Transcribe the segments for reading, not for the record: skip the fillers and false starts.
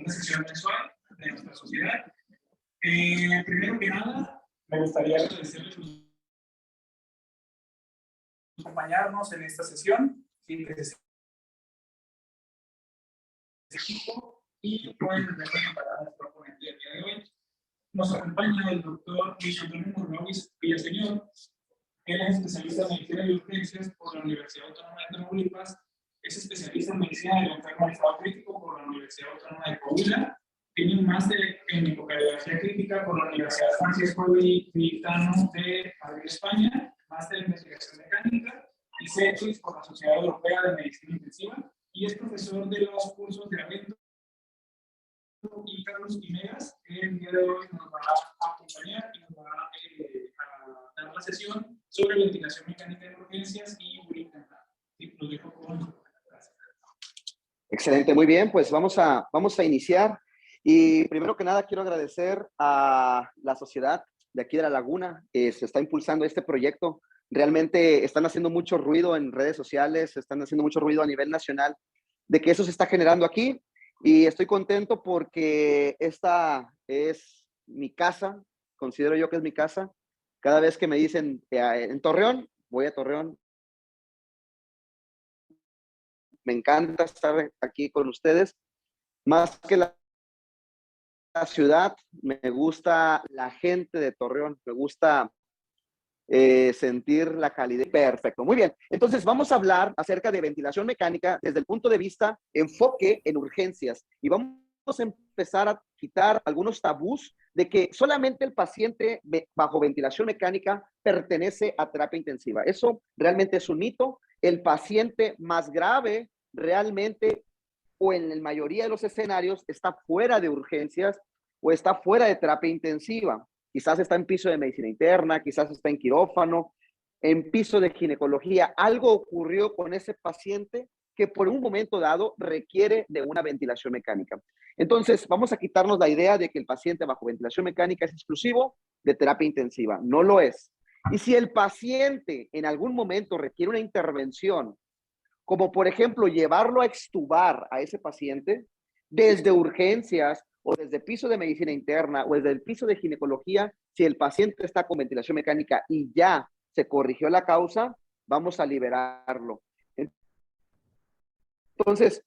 una sesión mensual de nuestra sociedad. Primero que nada, me gustaría agradecerles por acompañarnos en esta sesión y que se equipo y pueden vernos para nuestro ponente del día de hoy. Nos acompaña el doctor Luis Antonio Morrovis Villaseñor. Él es especialista en medicina y urgencias por la Universidad Autónoma de Tamaulipas. Es especialista en medicina del enfermo en estado crítico por la Universidad Autónoma de Coahuila. Tiene un máster en hipocardiografía crítica por la Universidad Francisco Villitano de Madrid, España. Máster en investigación mecánica y sepsis por la Sociedad Europea de Medicina Intensiva. Y es profesor de los cursos de Avento y Carlos Quimeras. El día de hoy nos va a acompañar y nos va a dar la sesión sobre ventilación mecánica de urgencias y urina. Y lo dejo con... Gracias. Excelente, muy bien, pues vamos a iniciar. Y primero que nada quiero agradecer a la sociedad de aquí de La Laguna que se está impulsando este proyecto. Realmente están haciendo mucho ruido en redes sociales, están haciendo mucho ruido a nivel nacional de que eso se está generando aquí. Y estoy contento porque esta es mi casa, considero yo que es mi casa. Cada vez que me dicen en Torreón, voy a Torreón. Me encanta estar aquí con ustedes. Más que la ciudad, me gusta la gente de Torreón, me gusta sentir la calidad. Perfecto, muy bien. Entonces vamos a hablar acerca de ventilación mecánica desde el punto de vista enfoque en urgencias y vamos a empezar a quitar algunos tabús de que solamente el paciente bajo ventilación mecánica pertenece a terapia intensiva. Eso realmente es un mito. El paciente más grave realmente o en la mayoría de los escenarios está fuera de urgencias o está fuera de terapia intensiva. Quizás está en piso de medicina interna, quizás está en quirófano, en piso de ginecología. Algo ocurrió con ese paciente que por un momento dado requiere de una ventilación mecánica. Entonces, vamos a quitarnos la idea de que el paciente bajo ventilación mecánica es exclusivo de terapia intensiva. No lo es. Y si el paciente en algún momento requiere una intervención, como por ejemplo llevarlo a extubar a ese paciente desde urgencias, o desde el piso de medicina interna o desde el piso de ginecología, si el paciente está con ventilación mecánica y ya se corrigió la causa, vamos a liberarlo. Entonces,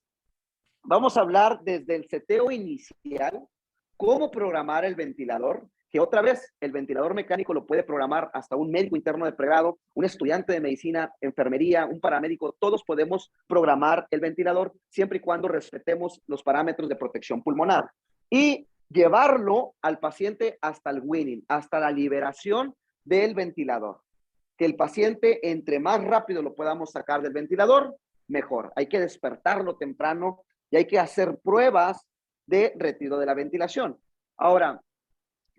vamos a hablar desde el seteo inicial, cómo programar el ventilador, que otra vez el ventilador mecánico lo puede programar hasta un médico interno de pregrado, un estudiante de medicina, enfermería, un paramédico, todos podemos programar el ventilador siempre y cuando respetemos los parámetros de protección pulmonar. Y llevarlo al paciente hasta el weaning, hasta la liberación del ventilador. Que el paciente, entre más rápido lo podamos sacar del ventilador, mejor. Hay que despertarlo temprano y hay que hacer pruebas de retiro de la ventilación. Ahora,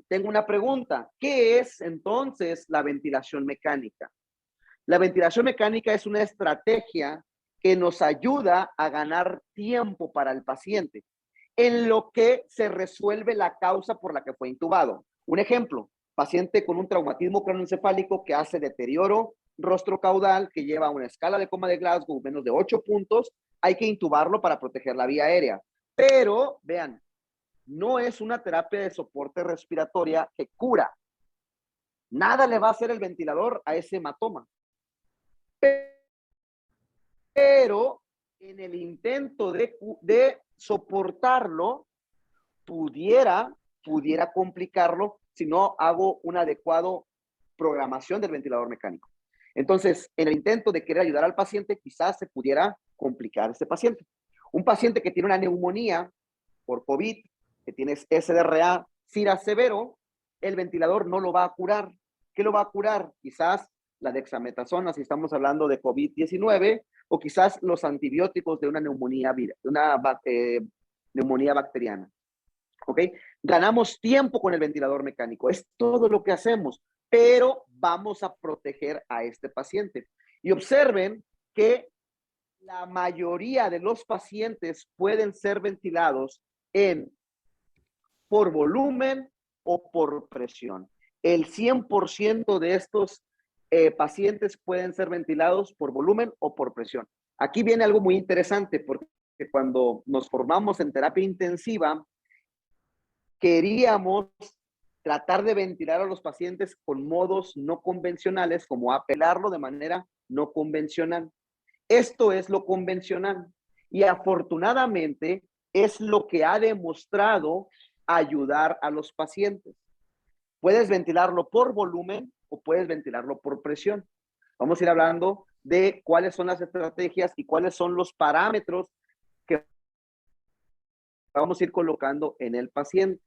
tengo una pregunta. ¿Qué es entonces la ventilación mecánica? La ventilación mecánica es una estrategia que nos ayuda a ganar tiempo para el paciente en lo que se resuelve la causa por la que fue intubado. Un ejemplo, paciente con un traumatismo craneoencefálico que hace deterioro rostrocaudal, que lleva una escala de coma de Glasgow menos de 8 puntos, hay que intubarlo para proteger la vía aérea. Pero, vean, no es una terapia de soporte respiratoria que cura. Nada le va a hacer el ventilador a ese hematoma. Pero en el intento de soportarlo, pudiera complicarlo si no hago una adecuada programación del ventilador mecánico. Entonces, en el intento de querer ayudar al paciente, quizás se pudiera complicar este paciente. Un paciente que tiene una neumonía por COVID, que tiene SDRA, SIRA severo, el ventilador no lo va a curar. ¿Qué lo va a curar? Quizás la dexametasona, si estamos hablando de COVID-19, o quizás los antibióticos de una neumonía, neumonía bacteriana. ¿Ok? Ganamos tiempo con el ventilador mecánico. Es todo lo que hacemos, pero vamos a proteger a este paciente. Y observen que la mayoría de los pacientes pueden ser ventilados por volumen o por presión. El 100% de estos pacientes pueden ser ventilados por volumen o por presión. Aquí viene algo muy interesante porque que cuando nos formamos en terapia intensiva, queríamos tratar de ventilar a los pacientes con modos no convencionales, como apelarlo de manera no convencional. Esto es lo convencional y afortunadamente es lo que ha demostrado ayudar a los pacientes. Puedes ventilarlo por volumen o puedes ventilarlo por presión. Vamos a ir hablando de cuáles son las estrategias y cuáles son los parámetros que vamos a ir colocando en el paciente.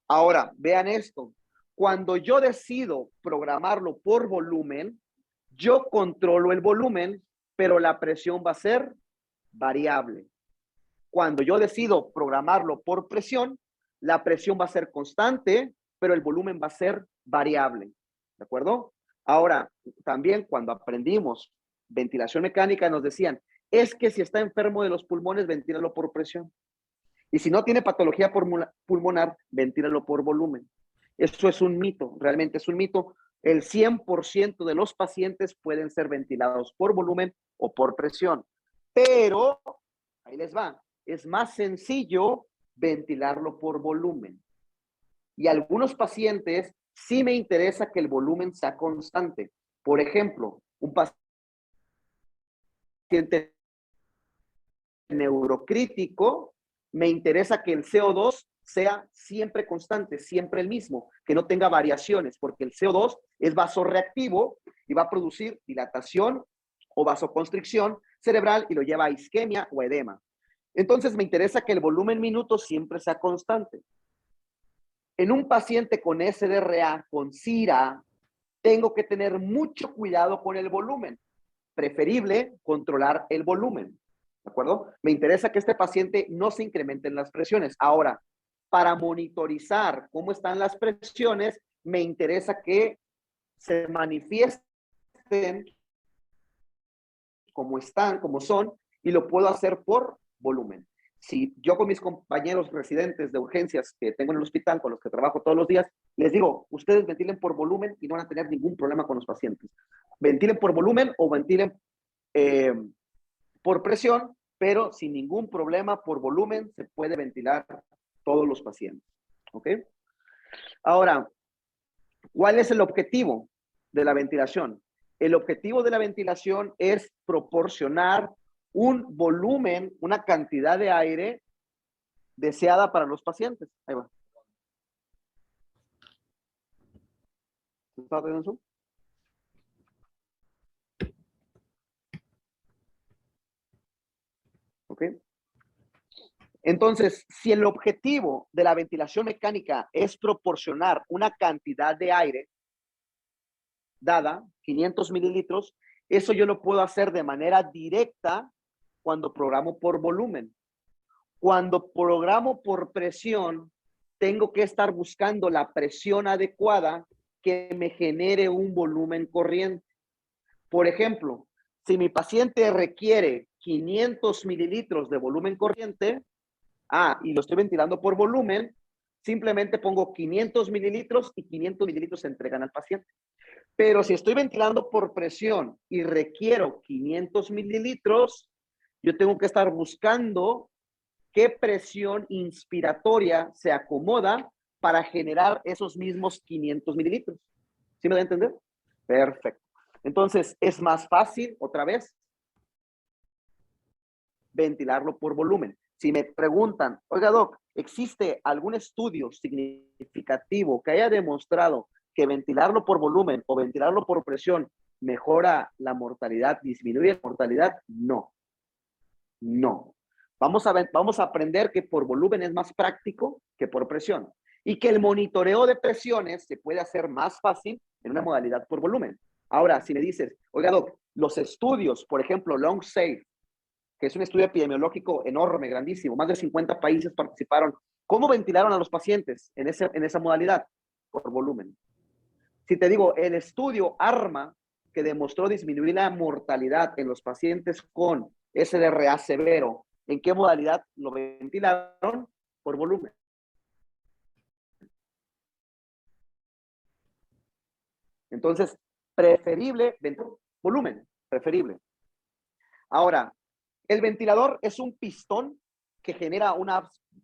Ahora, vean esto. Cuando yo decido programarlo por volumen, yo controlo el volumen, pero la presión va a ser variable. Cuando yo decido programarlo por presión, la presión va a ser constante, pero el volumen va a ser variable. ¿De acuerdo? Ahora, también cuando aprendimos ventilación mecánica, nos decían, es que si está enfermo de los pulmones, ventílalo por presión. Y si no tiene patología pulmonar, ventílalo por volumen. Eso es un mito, realmente es un mito. El 100% de los pacientes pueden ser ventilados por volumen o por presión. Pero, ahí les va, es más sencillo ventilarlo por volumen. Y algunos pacientes sí me interesa que el volumen sea constante. Por ejemplo, un paciente neurocrítico, me interesa que el CO2 sea siempre constante, siempre el mismo, que no tenga variaciones, porque el CO2 es vasorreactivo y va a producir dilatación o vasoconstricción cerebral y lo lleva a isquemia o edema. Entonces me interesa que el volumen minutos siempre sea constante. En un paciente con SDRA, con CIRA, tengo que tener mucho cuidado con el volumen. Preferible controlar el volumen. ¿De acuerdo? Me interesa que este paciente no se incrementen las presiones. Ahora, para monitorizar cómo están las presiones, me interesa que se manifiesten como están, como son, y lo puedo hacer por volumen. Si yo con mis compañeros residentes de urgencias que tengo en el hospital, con los que trabajo todos los días, les digo, ustedes ventilen por volumen y no van a tener ningún problema con los pacientes. Ventilen por volumen o ventilen por presión, pero sin ningún problema por volumen se puede ventilar todos los pacientes. ¿Ok? Ahora, ¿cuál es el objetivo de la ventilación? El objetivo de la ventilación es proporcionar un volumen, una cantidad de aire deseada para los pacientes. Ahí va. ¿Está teniendo Zoom? ¿Ok? Entonces, si el objetivo de la ventilación mecánica es proporcionar una cantidad de aire dada, 500 mililitros, eso yo lo puedo hacer de manera directa cuando programo por volumen. Cuando programo por presión, tengo que estar buscando la presión adecuada que me genere un volumen corriente. Por ejemplo, si mi paciente requiere 500 mililitros de volumen corriente, y lo estoy ventilando por volumen, simplemente pongo 500 mililitros y 500 mililitros se entregan al paciente. Pero si estoy ventilando por presión y requiero 500 mililitros, yo tengo que estar buscando qué presión inspiratoria se acomoda para generar esos mismos 500 mililitros. ¿Sí me da a entender? Perfecto. Entonces, es más fácil, otra vez, ventilarlo por volumen. Si me preguntan, oiga, doc, ¿existe algún estudio significativo que haya demostrado que ventilarlo por volumen o ventilarlo por presión mejora la mortalidad, disminuye la mortalidad? No. No. Vamos a aprender que por volumen es más práctico que por presión y que el monitoreo de presiones se puede hacer más fácil en una modalidad por volumen. Ahora, si me dices, oiga, doc, los estudios, por ejemplo, Long Safe, que es un estudio epidemiológico enorme, grandísimo, más de 50 países participaron. ¿Cómo ventilaron a los pacientes en esa modalidad? Por volumen. Si te digo, el estudio ARMA, que demostró disminuir la mortalidad en los pacientes con SDRA severo, ¿en qué modalidad lo ventilaron? Por volumen. Entonces, preferible volumen, preferible. Ahora, el ventilador es un pistón que genera un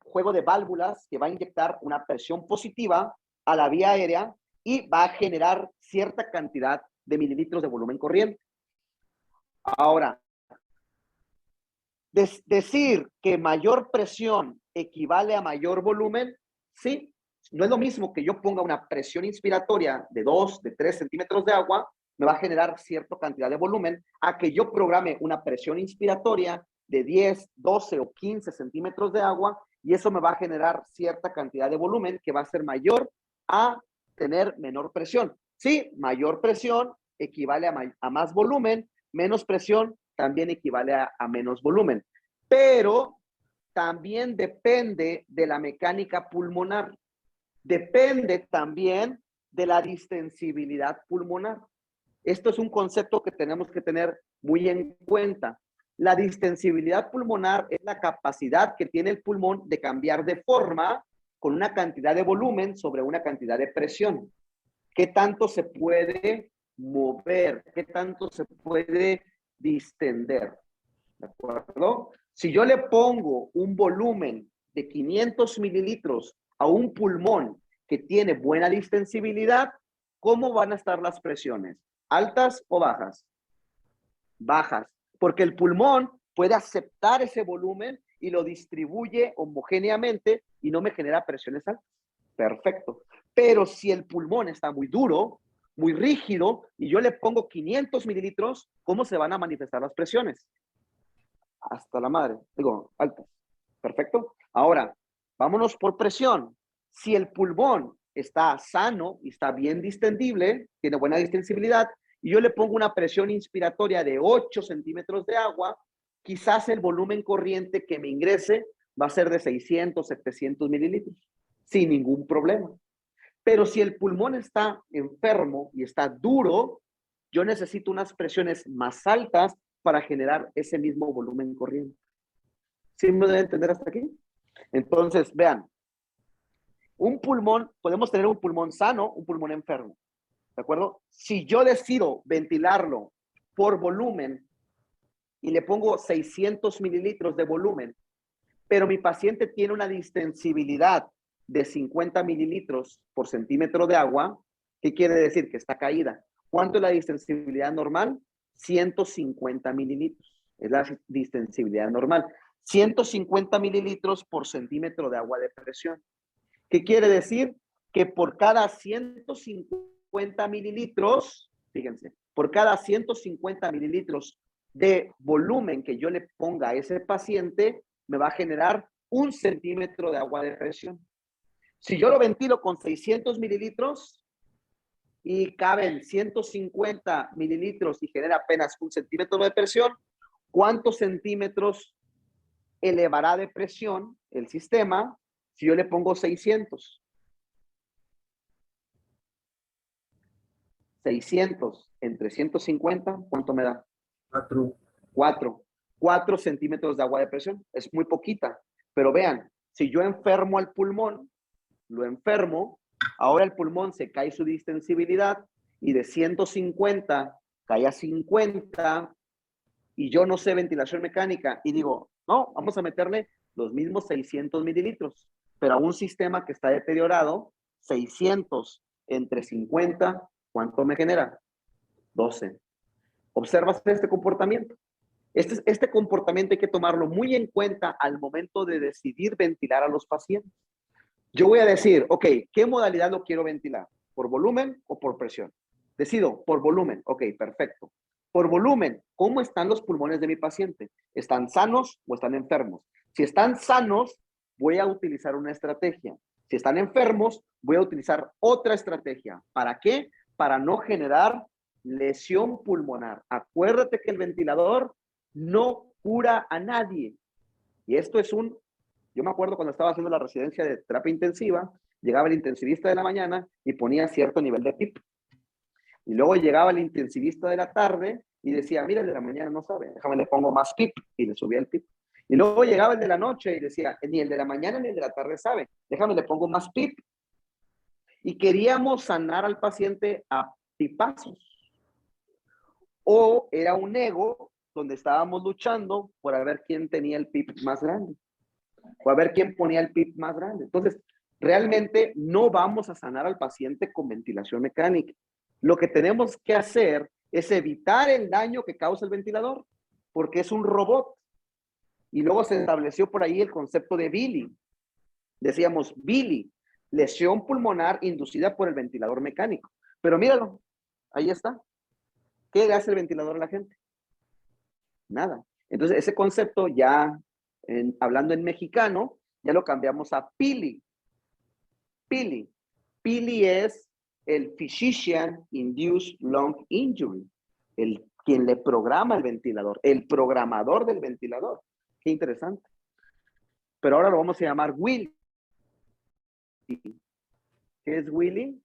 juego de válvulas que va a inyectar una presión positiva a la vía aérea y va a generar cierta cantidad de mililitros de volumen corriente. Ahora, decir que mayor presión equivale a mayor volumen, sí, no es lo mismo que yo ponga una presión inspiratoria de 2, de 3 centímetros de agua, me va a generar cierta cantidad de volumen, a que yo programe una presión inspiratoria de 10, 12 o 15 centímetros de agua, y eso me va a generar cierta cantidad de volumen que va a ser mayor a tener menor presión. Sí, mayor presión equivale a más volumen, menos presión también equivale a menos volumen. Pero también depende de la mecánica pulmonar. Depende también de la distensibilidad pulmonar. Esto es un concepto que tenemos que tener muy en cuenta. La distensibilidad pulmonar es la capacidad que tiene el pulmón de cambiar de forma con una cantidad de volumen sobre una cantidad de presión. ¿Qué tanto se puede mover? ¿Qué tanto se puede distender? ¿De acuerdo? Si yo le pongo un volumen de 500 mililitros a un pulmón que tiene buena distensibilidad, ¿cómo van a estar las presiones? ¿Altas o bajas? Bajas, porque el pulmón puede aceptar ese volumen y lo distribuye homogéneamente y no me genera presiones altas. Perfecto. Pero si el pulmón está muy duro, muy rígido, y yo le pongo 500 mililitros, ¿cómo se van a manifestar las presiones? Hasta la madre, digo, altas. Perfecto. Ahora, vámonos por presión. Si el pulmón está sano y está bien distendible, tiene buena distensibilidad, y yo le pongo una presión inspiratoria de 8 centímetros de agua, quizás el volumen corriente que me ingrese va a ser de 600, 700 mililitros, sin ningún problema. Pero si el pulmón está enfermo y está duro, yo necesito unas presiones más altas para generar ese mismo volumen corriente. ¿Sí me deben entender hasta aquí? Entonces, vean, un pulmón, podemos tener un pulmón sano, un pulmón enfermo, ¿de acuerdo? Si yo decido ventilarlo por volumen y le pongo 600 mililitros de volumen, pero mi paciente tiene una distensibilidad de 50 mililitros por centímetro de agua, ¿qué quiere decir? Que está caída. ¿Cuánto es la distensibilidad normal? 150 mililitros. Es la distensibilidad normal. 150 mililitros por centímetro de agua de presión. ¿Qué quiere decir? Que por cada 150 mililitros, fíjense, por cada 150 mililitros de volumen que yo le ponga a ese paciente, me va a generar 1 centímetro de agua de presión. Si yo lo ventilo con 600 mililitros y caben 150 mililitros y genera apenas 1 centímetro de presión, ¿cuántos centímetros elevará de presión el sistema si yo le pongo 600? 600 entre 150, ¿cuánto me da? 4. 4 centímetros de agua de presión. Es muy poquita. Pero vean, si yo enfermo al pulmón, lo enfermo, ahora el pulmón se cae su distensibilidad y de 150 cae a 50 y yo no sé ventilación mecánica y digo, no, vamos a meterle los mismos 600 mililitros, pero a un sistema que está deteriorado, 600 entre 50, ¿cuánto me genera? 12. ¿Observas este comportamiento? Este comportamiento hay que tomarlo muy en cuenta al momento de decidir ventilar a los pacientes. Yo voy a decir, ok, ¿qué modalidad lo quiero ventilar? ¿Por volumen o por presión? Decido, por volumen. Ok, perfecto. Por volumen, ¿cómo están los pulmones de mi paciente? ¿Están sanos o están enfermos? Si están sanos, voy a utilizar una estrategia. Si están enfermos, voy a utilizar otra estrategia. ¿Para qué? Para no generar lesión pulmonar. Acuérdate que el ventilador no cura a nadie. Y esto es yo me acuerdo cuando estaba haciendo la residencia de terapia intensiva, llegaba el intensivista de la mañana y ponía cierto nivel de PIP. Y luego llegaba el intensivista de la tarde y decía, mira, el de la mañana no sabe, déjame le pongo más PIP, y le subía el PIP. Y luego llegaba el de la noche y decía, ni el de la mañana ni el de la tarde sabe, déjame le pongo más PIP. Y queríamos sanar al paciente a pipazos. O era un ego donde estábamos luchando por ver quién tenía el PIP más grande. o a ver quién ponía el PIB más grande. Entonces, realmente no vamos a sanar al paciente con ventilación mecánica. Lo que tenemos que hacer es evitar el daño que causa el ventilador, porque es un robot. Y luego se estableció por ahí el concepto de Billy. Decíamos, Billy, lesión pulmonar inducida por el ventilador mecánico. Pero míralo, ahí está. ¿Qué le hace el ventilador a la gente? Nada. Entonces, ese concepto ya, hablando en mexicano, ya lo cambiamos a Pili. Pili. Pili es el Physician Induced Lung Injury, quien le programa el ventilador, el programador del ventilador. Qué interesante. Pero ahora lo vamos a llamar Willy. ¿Qué es Willy?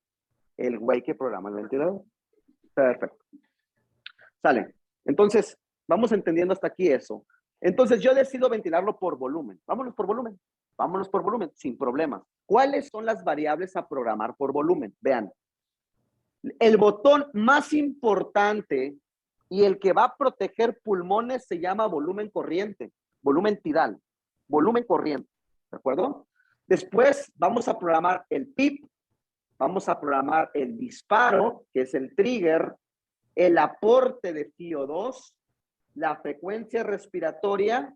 El güey que programa el ventilador. Perfecto. Sale. Entonces, vamos entendiendo hasta aquí eso. Entonces, yo decido ventilarlo por volumen. Vámonos por volumen. Vámonos por volumen, sin problemas. ¿Cuáles son las variables a programar por volumen? Vean. El botón más importante y el que va a proteger pulmones se llama volumen corriente, volumen tidal, volumen corriente. ¿De acuerdo? Después vamos a programar el PIP, vamos a programar el disparo, que es el trigger, el aporte de FiO2, la frecuencia respiratoria,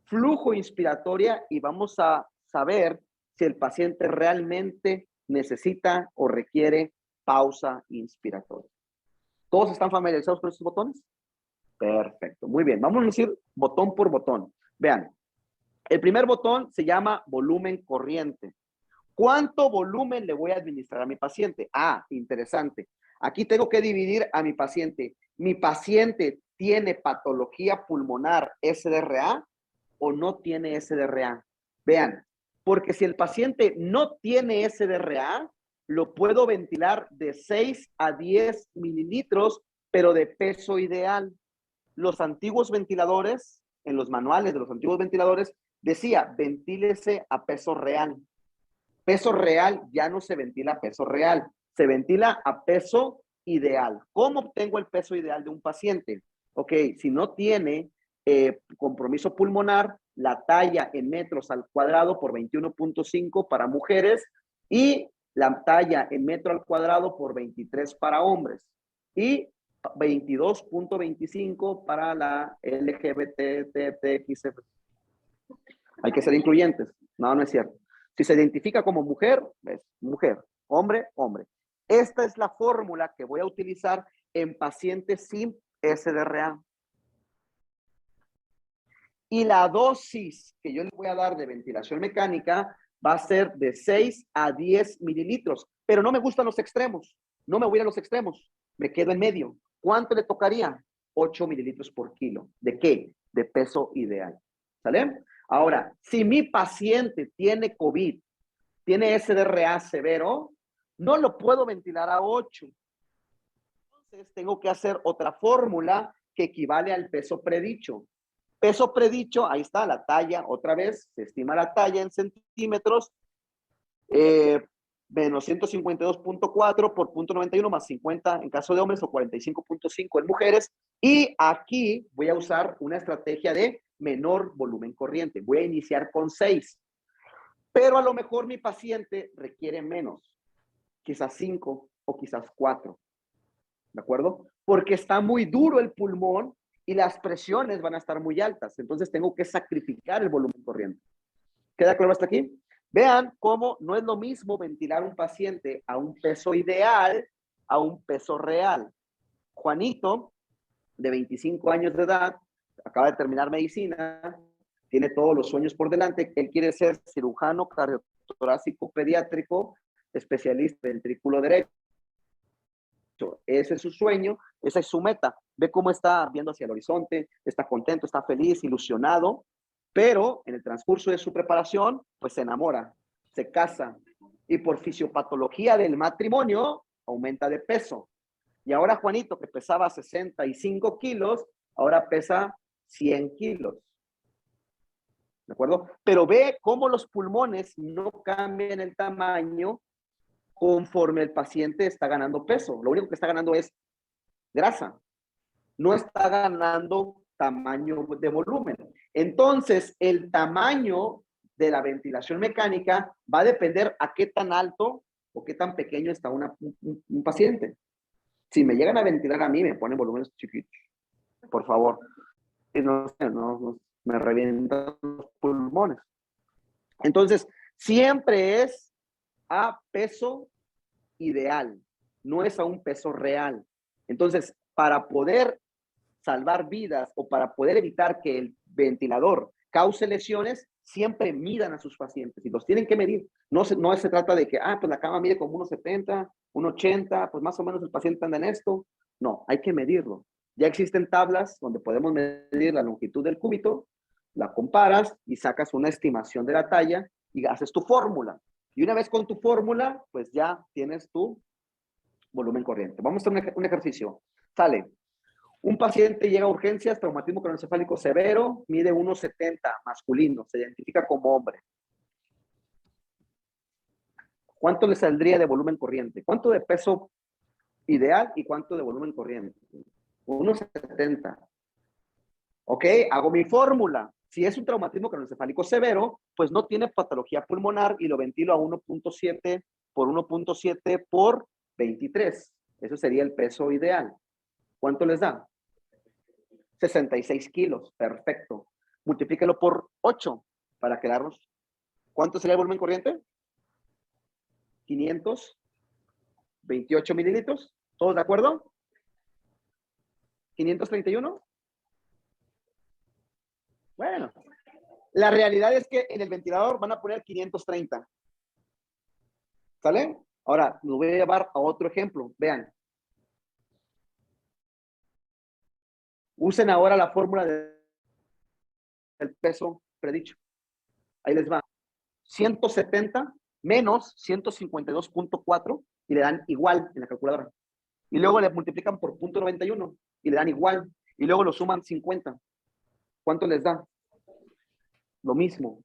flujo inspiratoria y vamos a saber si el paciente realmente necesita o requiere pausa inspiratoria. ¿Todos están familiarizados con estos botones? Perfecto, muy bien. Vamos a decir botón por botón. Vean, el primer botón se llama volumen corriente. ¿Cuánto volumen le voy a administrar a mi paciente? Ah, interesante. Aquí tengo que dividir a mi paciente. ¿Mi paciente tiene patología pulmonar SDRA o no tiene SDRA? Vean, porque si el paciente no tiene SDRA, lo puedo ventilar de 6 a 10 mililitros, pero de peso ideal. Los antiguos ventiladores, en los manuales de los antiguos ventiladores, decía, ventílese a peso real. Peso real ya no se ventila a peso real, se ventila a peso ideal. ¿Cómo obtengo el peso ideal de un paciente? Ok, si no tiene compromiso pulmonar, la talla en metros al cuadrado por 21.5 para mujeres y la talla en metro al cuadrado por 23 para hombres y 22.25 para la LGBTTXF. Hay que ser incluyentes. No, no es cierto. Si se identifica como mujer, es mujer. Hombre, hombre. Esta es la fórmula que voy a utilizar en pacientes sin SDRA. Y la dosis que yo les voy a dar de ventilación mecánica va a ser de 6 a 10 mililitros. Pero no me gustan los extremos. No me voy a los extremos. Me quedo en medio. ¿Cuánto le tocaría? 8 mililitros por kilo. ¿De qué? De peso ideal. ¿Sale? Ahora, si mi paciente tiene COVID, tiene SDRA severo, no lo puedo ventilar a 8. Entonces, tengo que hacer otra fórmula que equivale al peso predicho. Peso predicho, ahí está la talla, otra vez, se estima la talla en centímetros, menos 152.4 por 0.91 más 50 en caso de hombres o 45.5 en mujeres. Y aquí voy a usar una estrategia de menor volumen corriente. Voy a iniciar con 6. Pero a lo mejor mi paciente requiere menos, quizás 5 o quizás 4. ¿De acuerdo? Porque está muy duro el pulmón y las presiones van a estar muy altas. Entonces tengo que sacrificar el volumen corriente. ¿Queda claro hasta aquí? Vean cómo no es lo mismo ventilar un paciente a un peso ideal a un peso real. Juanito, de 25 años de edad, acaba de terminar medicina, tiene todos los sueños por delante. Él quiere ser cirujano cardiotorácico pediátrico, especialista en ventrículo derecho. Ese es su sueño, esa es su meta. Ve cómo está viendo hacia el horizonte, está contento, está feliz, ilusionado, pero en el transcurso de su preparación, pues se enamora, se casa y por fisiopatología del matrimonio aumenta de peso. Y ahora Juanito, que pesaba 65 kilos, ahora pesa 100 kilos. ¿De acuerdo? Pero ve cómo los pulmones no cambian el tamaño conforme el paciente está ganando peso. Lo único que está ganando es grasa. No está ganando tamaño de volumen. Entonces, el tamaño de la ventilación mecánica va a depender a qué tan alto o qué tan pequeño está un paciente. Si me llegan a ventilar a mí, me ponen volúmenes chiquitos, por favor. Y no, me revientan los pulmones. Entonces, siempre es a peso ideal, no es a un peso real. Entonces, para poder salvar vidas o para poder evitar que el ventilador cause lesiones, siempre midan a sus pacientes y los tienen que medir. No se trata de que, pues la cama mide como 1,70, 1,80, pues más o menos el paciente anda en esto. No, hay que medirlo. Ya existen tablas donde podemos medir la longitud del cúbito, la comparas y sacas una estimación de la talla y haces tu fórmula. Y una vez con tu fórmula, pues ya tienes tu volumen corriente. Vamos a hacer un ejercicio. Sale. Un paciente llega a urgencias, traumatismo craneoencefálico severo, mide 1,70, masculino, se identifica como hombre. ¿Cuánto le saldría de volumen corriente? ¿Cuánto de peso ideal y cuánto de volumen corriente? 1,70. Ok, hago mi fórmula. Si es un traumatismo craneoencefálico severo, pues no tiene patología pulmonar y lo ventilo a 1,7 por 1,7 por 23. Eso sería el peso ideal. ¿Cuánto les da? 66 kilos, perfecto. Multiplíquelo por 8 para quedarnos. ¿Cuánto sería el volumen corriente? 528 mililitros. ¿Todos de acuerdo? 531. Bueno, la realidad es que en el ventilador van a poner 530. ¿Sale? Ahora, lo voy a llevar a otro ejemplo. Vean. Usen ahora la fórmula del peso predicho. Ahí les va. 170 menos 152.4 y le dan igual en la calculadora. Y luego le multiplican por 0.91 y le dan igual. Y luego lo suman 50. ¿Cuánto les da? Lo mismo.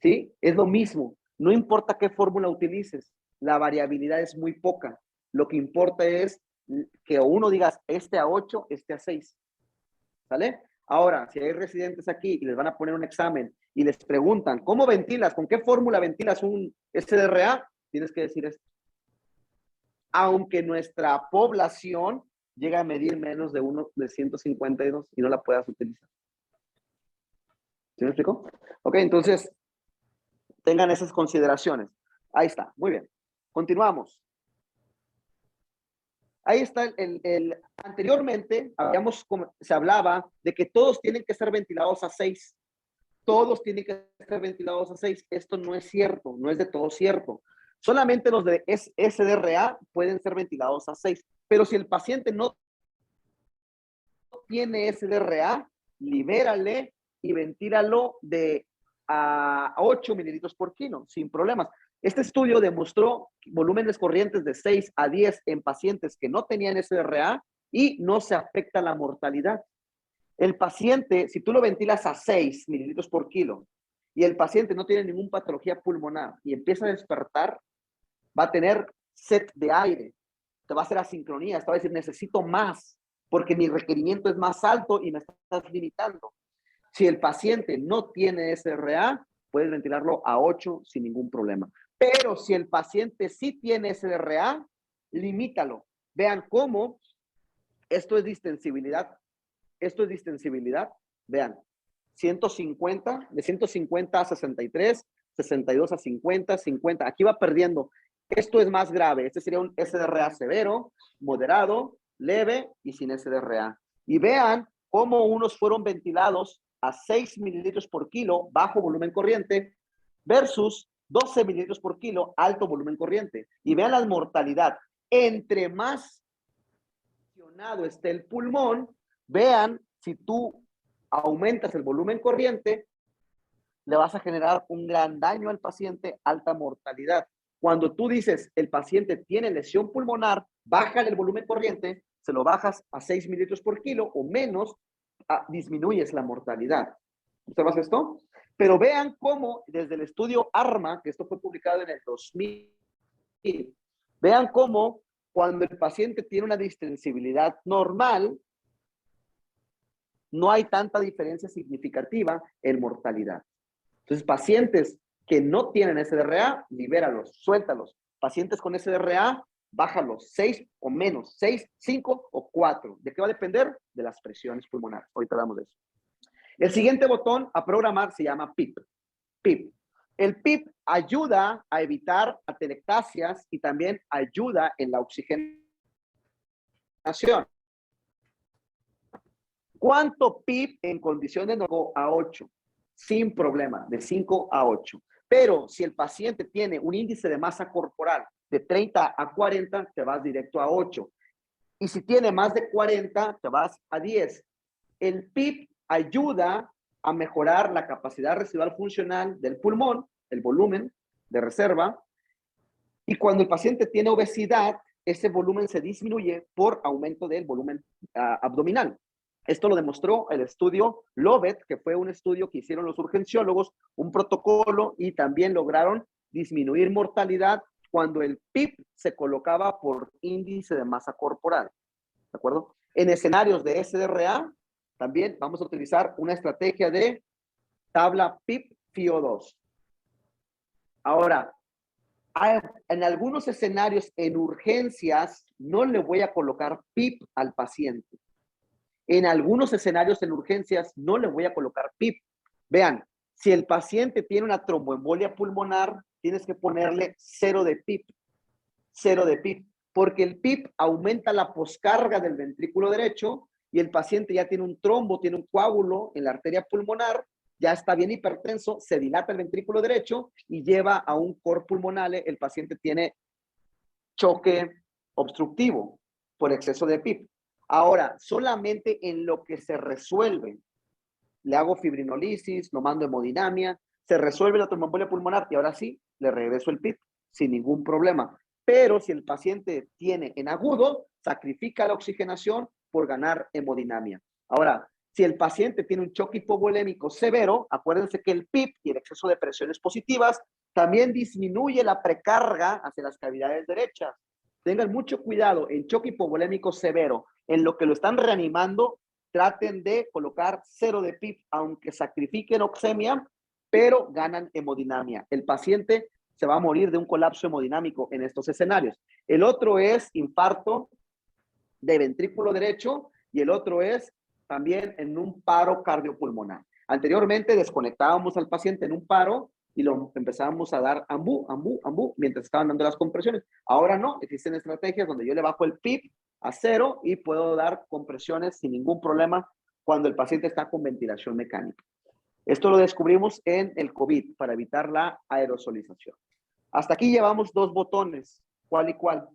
¿Sí? Es lo mismo. No importa qué fórmula utilices. La variabilidad es muy poca. Lo que importa es que uno digas este a 8, este a 6. ¿Sale? Ahora, si hay residentes aquí y les van a poner un examen y les preguntan, ¿cómo ventilas? ¿Con qué fórmula ventilas un SDRA? Tienes que decir esto. Aunque nuestra población llega a medir menos de 1,152 y no la puedas utilizar. ¿Sí me explico? Ok, entonces, tengan esas consideraciones. Ahí está, muy bien. Continuamos. Ahí está anteriormente se hablaba de que todos tienen que ser ventilados a 6. Todos tienen que ser ventilados a 6. Esto no es cierto, no es de todo cierto. Solamente los de SDRA pueden ser ventilados a 6. Pero si el paciente no tiene SDRA, libérale y ventílalo a 8 mililitros por kilo, sin problemas. Este estudio demostró volúmenes corrientes de 6 a 10 en pacientes que no tenían SDRA y no se afecta la mortalidad. El paciente, si tú lo ventilas a 6 mililitros por kilo y el paciente no tiene ninguna patología pulmonar y empieza a despertar, va a tener sed de aire, te va a hacer asincronía, te va a decir necesito más porque mi requerimiento es más alto y me estás limitando. Si el paciente no tiene SDRA, puedes ventilarlo a 8 sin ningún problema. Pero si el paciente sí tiene SDRA, limítalo. Vean cómo esto es distensibilidad. Esto es distensibilidad. Vean, 150, de 150 a 63, 62 a 50, 50. Aquí va perdiendo. Esto es más grave. Este sería un SDRA severo, moderado, leve y sin SDRA. Y vean cómo unos fueron ventilados a 6 mililitros por kilo, bajo volumen corriente, versus 12 mililitros por kilo, alto volumen corriente. Y vean la mortalidad. Entre más funcionado esté el pulmón, vean, si tú aumentas el volumen corriente, le vas a generar un gran daño al paciente, alta mortalidad. Cuando tú dices, el paciente tiene lesión pulmonar, bájale el volumen corriente, se lo bajas a 6 mililitros por kilo o menos, disminuyes la mortalidad. ¿Observas esto? Pero vean cómo desde el estudio ARMA, que esto fue publicado en el 2000, vean cómo cuando el paciente tiene una distensibilidad normal, no hay tanta diferencia significativa en mortalidad. Entonces, pacientes que no tienen SDRA, libéralos, suéltalos. Pacientes con SDRA, bájalos, 6 o menos, 6, 5 o 4. ¿De qué va a depender? De las presiones pulmonares. Ahorita hablamos de eso. El siguiente botón a programar se llama PIP. PIP. El PIP ayuda a evitar atelectasias y también ayuda en la oxigenación. ¿Cuánto PIP en condiciones de 5 a 8? Sin problema, de 5 a 8. Pero si el paciente tiene un índice de masa corporal de 30 a 40, te vas directo a 8. Y si tiene más de 40, te vas a 10. El PIP ayuda a mejorar la capacidad residual funcional del pulmón, el volumen de reserva. Y cuando el paciente tiene obesidad, ese volumen se disminuye por aumento del volumen abdominal. Esto lo demostró el estudio Lovett, que fue un estudio que hicieron los urgenciólogos, un protocolo, y también lograron disminuir mortalidad cuando el PIP se colocaba por índice de masa corporal. ¿De acuerdo? En escenarios de SDRA, también vamos a utilizar una estrategia de tabla PIP-FIO2. Ahora, en algunos escenarios en urgencias no le voy a colocar PIP al paciente. En algunos escenarios en urgencias no le voy a colocar PIP. Vean, si el paciente tiene una tromboembolia pulmonar, tienes que ponerle 0 de PIP. 0 de PIP. Porque el PIP aumenta la poscarga del ventrículo derecho y el paciente ya tiene un trombo, tiene un coágulo en la arteria pulmonar, ya está bien hipertenso, se dilata el ventrículo derecho y lleva a un cor pulmonale. El paciente tiene choque obstructivo por exceso de PIP. Ahora, solamente en lo que se resuelve, le hago fibrinolisis, lo mando hemodinamia, se resuelve la tromboembolia pulmonar y ahora sí, le regreso el PIP sin ningún problema. Pero si el paciente tiene en agudo, sacrifica la oxigenación por ganar hemodinamia. Ahora, si el paciente tiene un choque hipovolémico severo, acuérdense que el PIP y el exceso de presiones positivas también disminuye la precarga hacia las cavidades derechas. Tengan mucho cuidado en choque hipovolémico severo. En lo que lo están reanimando, traten de colocar 0 de PIP, aunque sacrifiquen oxemia, pero ganan hemodinamia. El paciente se va a morir de un colapso hemodinámico en estos escenarios. El otro es infarto de ventrículo derecho y el otro es también en un paro cardiopulmonar. Anteriormente desconectábamos al paciente en un paro y lo empezábamos a dar ambú mientras estaban dando las compresiones. Ahora no, existen estrategias donde yo le bajo el PIP a 0 y puedo dar compresiones sin ningún problema cuando el paciente está con ventilación mecánica. Esto lo descubrimos en el COVID para evitar la aerosolización. Hasta aquí llevamos 2 botones. ¿Cuál y cuál?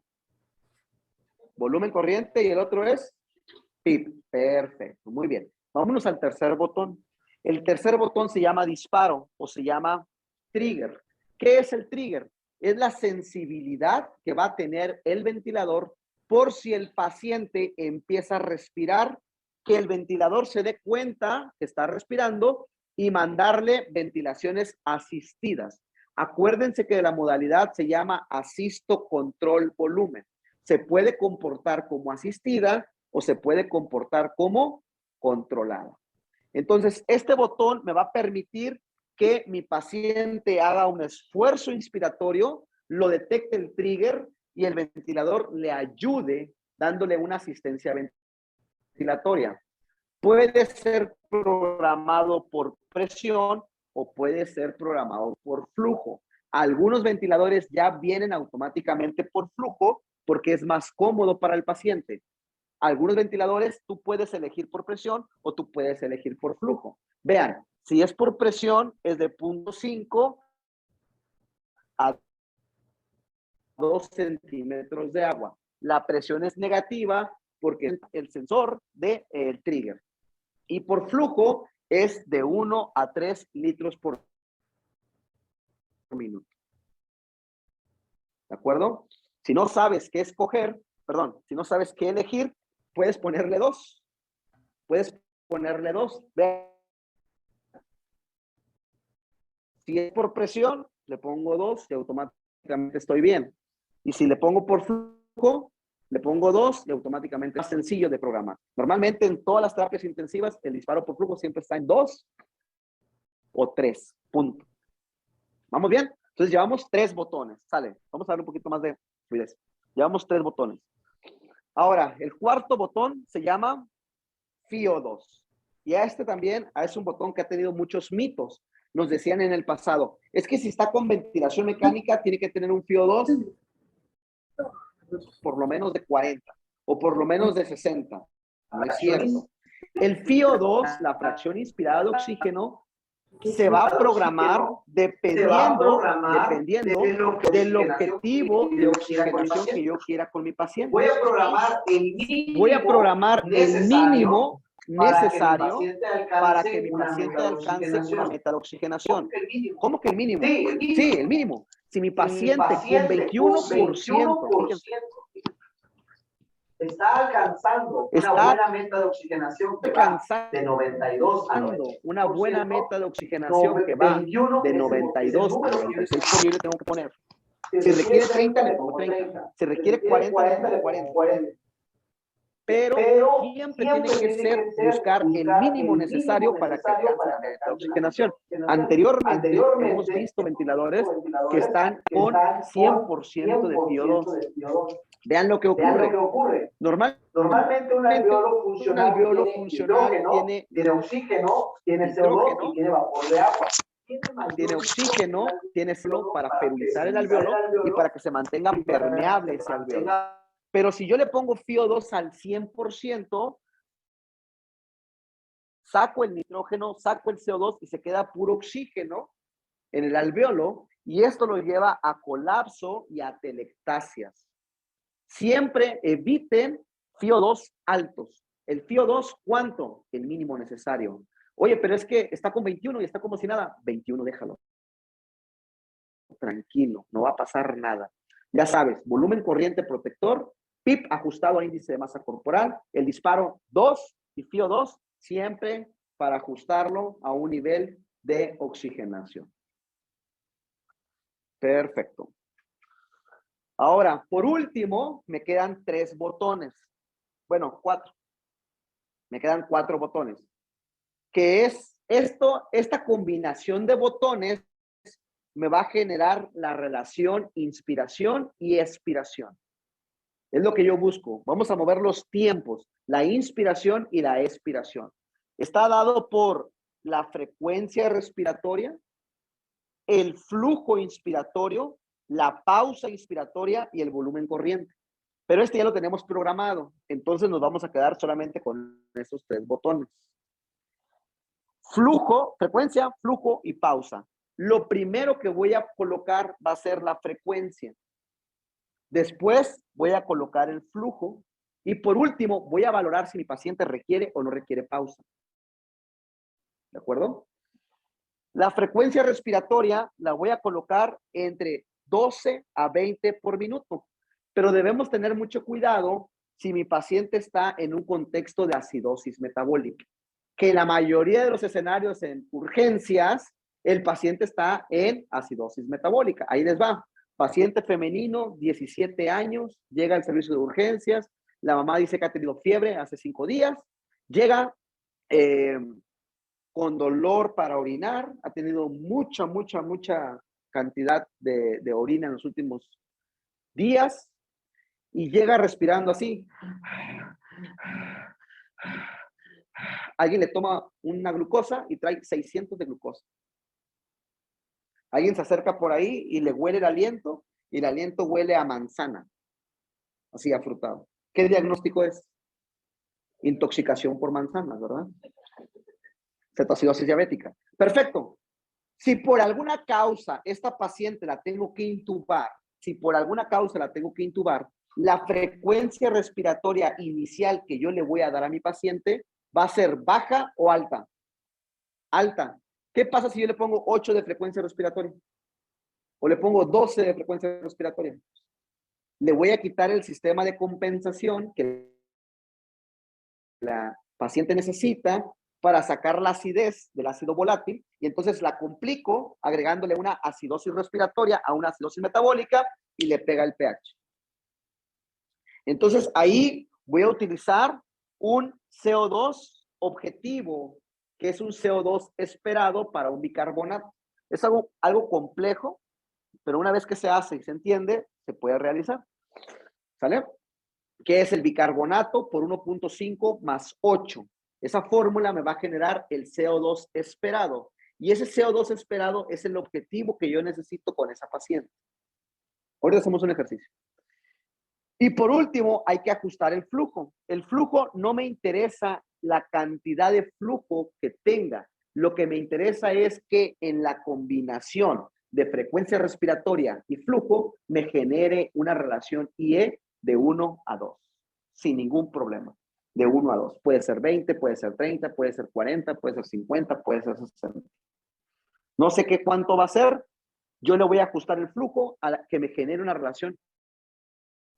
Volumen corriente y el otro es PIP. Perfecto, muy bien. Vámonos al tercer botón. El tercer botón se llama disparo o se llama trigger. ¿Qué es el trigger? Es la sensibilidad que va a tener el ventilador por si el paciente empieza a respirar, que el ventilador se dé cuenta que está respirando y mandarle ventilaciones asistidas. Acuérdense que la modalidad se llama asisto control volumen. Se puede comportar como asistida o se puede comportar como controlada. Entonces, este botón me va a permitir que mi paciente haga un esfuerzo inspiratorio, lo detecte el trigger y el ventilador le ayude dándole una asistencia ventilatoria. Puede ser programado por presión o puede ser programado por flujo. Algunos ventiladores ya vienen automáticamente por flujo porque es más cómodo para el paciente. Algunos ventiladores tú puedes elegir por presión o tú puedes elegir por flujo. Vean, si es por presión es de 0.5 a 2 centímetros de agua. La presión es negativa porque es el sensor del trigger. Y por flujo es de 1 a 3 litros por minuto. ¿De acuerdo? Si no sabes qué escoger, si no sabes qué elegir, puedes ponerle 2. Puedes ponerle 2. Vean. Si es por presión, le pongo 2 y automáticamente estoy bien. Y si le pongo por flujo, le pongo 2 y automáticamente es más sencillo de programar. Normalmente en todas las terapias intensivas, el disparo por flujo siempre está en 2 o 3. Punto. ¿Vamos bien? Entonces llevamos 3 botones. Sale. Vamos a ver un poquito más de fluidez. Llevamos 3 botones. Ahora, el cuarto botón se llama FiO2. Y a este también es un botón que ha tenido muchos mitos. Nos decían en el pasado, es que si está con ventilación mecánica, tiene que tener un FiO2 por lo menos de 40 o por lo menos de 60. No es cierto. El FiO2, la fracción inspirada de oxígeno, se va a programar dependiendo del objetivo de oxigenación que yo quiera con mi paciente. Voy a programar el mínimo necesario para que mi paciente alcance una meta de oxigenación. ¿Cómo que el mínimo? Sí, el mínimo. Si mi paciente con 21%, está alcanzando una buena meta de oxigenación que va de 92 a 96%, una buena meta de oxigenación que va de 92 a 96 por libre, tengo que poner. Si requiere 30, le pongo 30. Si requiere 40, le pongo 40. Pero siempre tiene que ser buscar el mínimo necesario para que alcance la meta de oxigenación. Anteriormente hemos visto ventiladores que están con 100% de FiO2. Vean lo que ocurre. Normalmente un alveolo funcional tiene oxígeno, tiene CO2 y tiene vapor de agua. Tiene oxígeno, tiene flow para feruizar el alveolo y para que se mantenga permeable ese alveolo. Pero si yo le pongo FiO2 al 100%, saco el nitrógeno, saco el CO2 y se queda puro oxígeno en el alveolo y esto lo lleva a colapso y a telectasias. Siempre eviten FiO2 altos. ¿El FiO2 cuánto? El mínimo necesario. Oye, pero es que está con 21 y está como si nada. 21, déjalo. Tranquilo, no va a pasar nada. Ya sabes, volumen corriente protector, PIP ajustado a índice de masa corporal, el disparo 2 y FiO2 siempre para ajustarlo a un nivel de oxigenación. Perfecto. Ahora, por último, me quedan 3 botones. Bueno, 4. Me quedan 4 botones. Que es esta combinación de botones me va a generar la relación inspiración y expiración. Es lo que yo busco. Vamos a mover los tiempos, la inspiración y la expiración. Está dado por la frecuencia respiratoria, el flujo inspiratorio, la pausa inspiratoria y el volumen corriente. Pero este ya lo tenemos programado. Entonces nos vamos a quedar solamente con esos 3 botones. Flujo, frecuencia, flujo y pausa. Lo primero que voy a colocar va a ser la frecuencia. Después voy a colocar el flujo. Y por último, voy a valorar si mi paciente requiere o no requiere pausa. ¿De acuerdo? La frecuencia respiratoria la voy a colocar entre 12 a 20 por minuto. Pero debemos tener mucho cuidado si mi paciente está en un contexto de acidosis metabólica. Que en la mayoría de los escenarios en urgencias, el paciente está en acidosis metabólica. Ahí les va. Paciente femenino, 17 años, llega al servicio de urgencias. La mamá dice que ha tenido fiebre hace 5 días. Llega con dolor para orinar. Ha tenido mucha cantidad de orina en los últimos días. Y llega respirando así. Alguien le toma una glucosa y trae 600 de glucosa. Alguien se acerca por ahí y le huele el aliento y el aliento huele a manzana, así afrutado. ¿Qué diagnóstico es? Intoxicación por manzanas, ¿verdad? Cetoacidosis diabética. Perfecto. Si por alguna causa esta paciente la tengo que intubar, la frecuencia respiratoria inicial que yo le voy a dar a mi paciente va a ser baja o alta. Alta. ¿Qué pasa si yo le pongo 8 de frecuencia respiratoria? O le pongo 12 de frecuencia respiratoria. Le voy a quitar el sistema de compensación que la paciente necesita para sacar la acidez del ácido volátil y entonces la complico agregándole una acidosis respiratoria a una acidosis metabólica y le pega el pH. Entonces ahí voy a utilizar un CO2 objetivo, que es un CO2 esperado para un bicarbonato. Es algo complejo, pero una vez que se hace y se entiende, se puede realizar. ¿Sale? ¿Qué es el bicarbonato por 1.5 más 8? Esa fórmula me va a generar el CO2 esperado. Y ese CO2 esperado es el objetivo que yo necesito con esa paciente. Ahorita hacemos un ejercicio. Y por último, hay que ajustar el flujo. El flujo no me interesa la cantidad de flujo que tenga. Lo que me interesa es que en la combinación de frecuencia respiratoria y flujo me genere una relación IE de 1 a 2, sin ningún problema. De 1 a 2. Puede ser 20, puede ser 30, puede ser 40, puede ser 50, puede ser 60. No sé qué cuánto va a ser. Yo le voy a ajustar el flujo a la que me genere una relación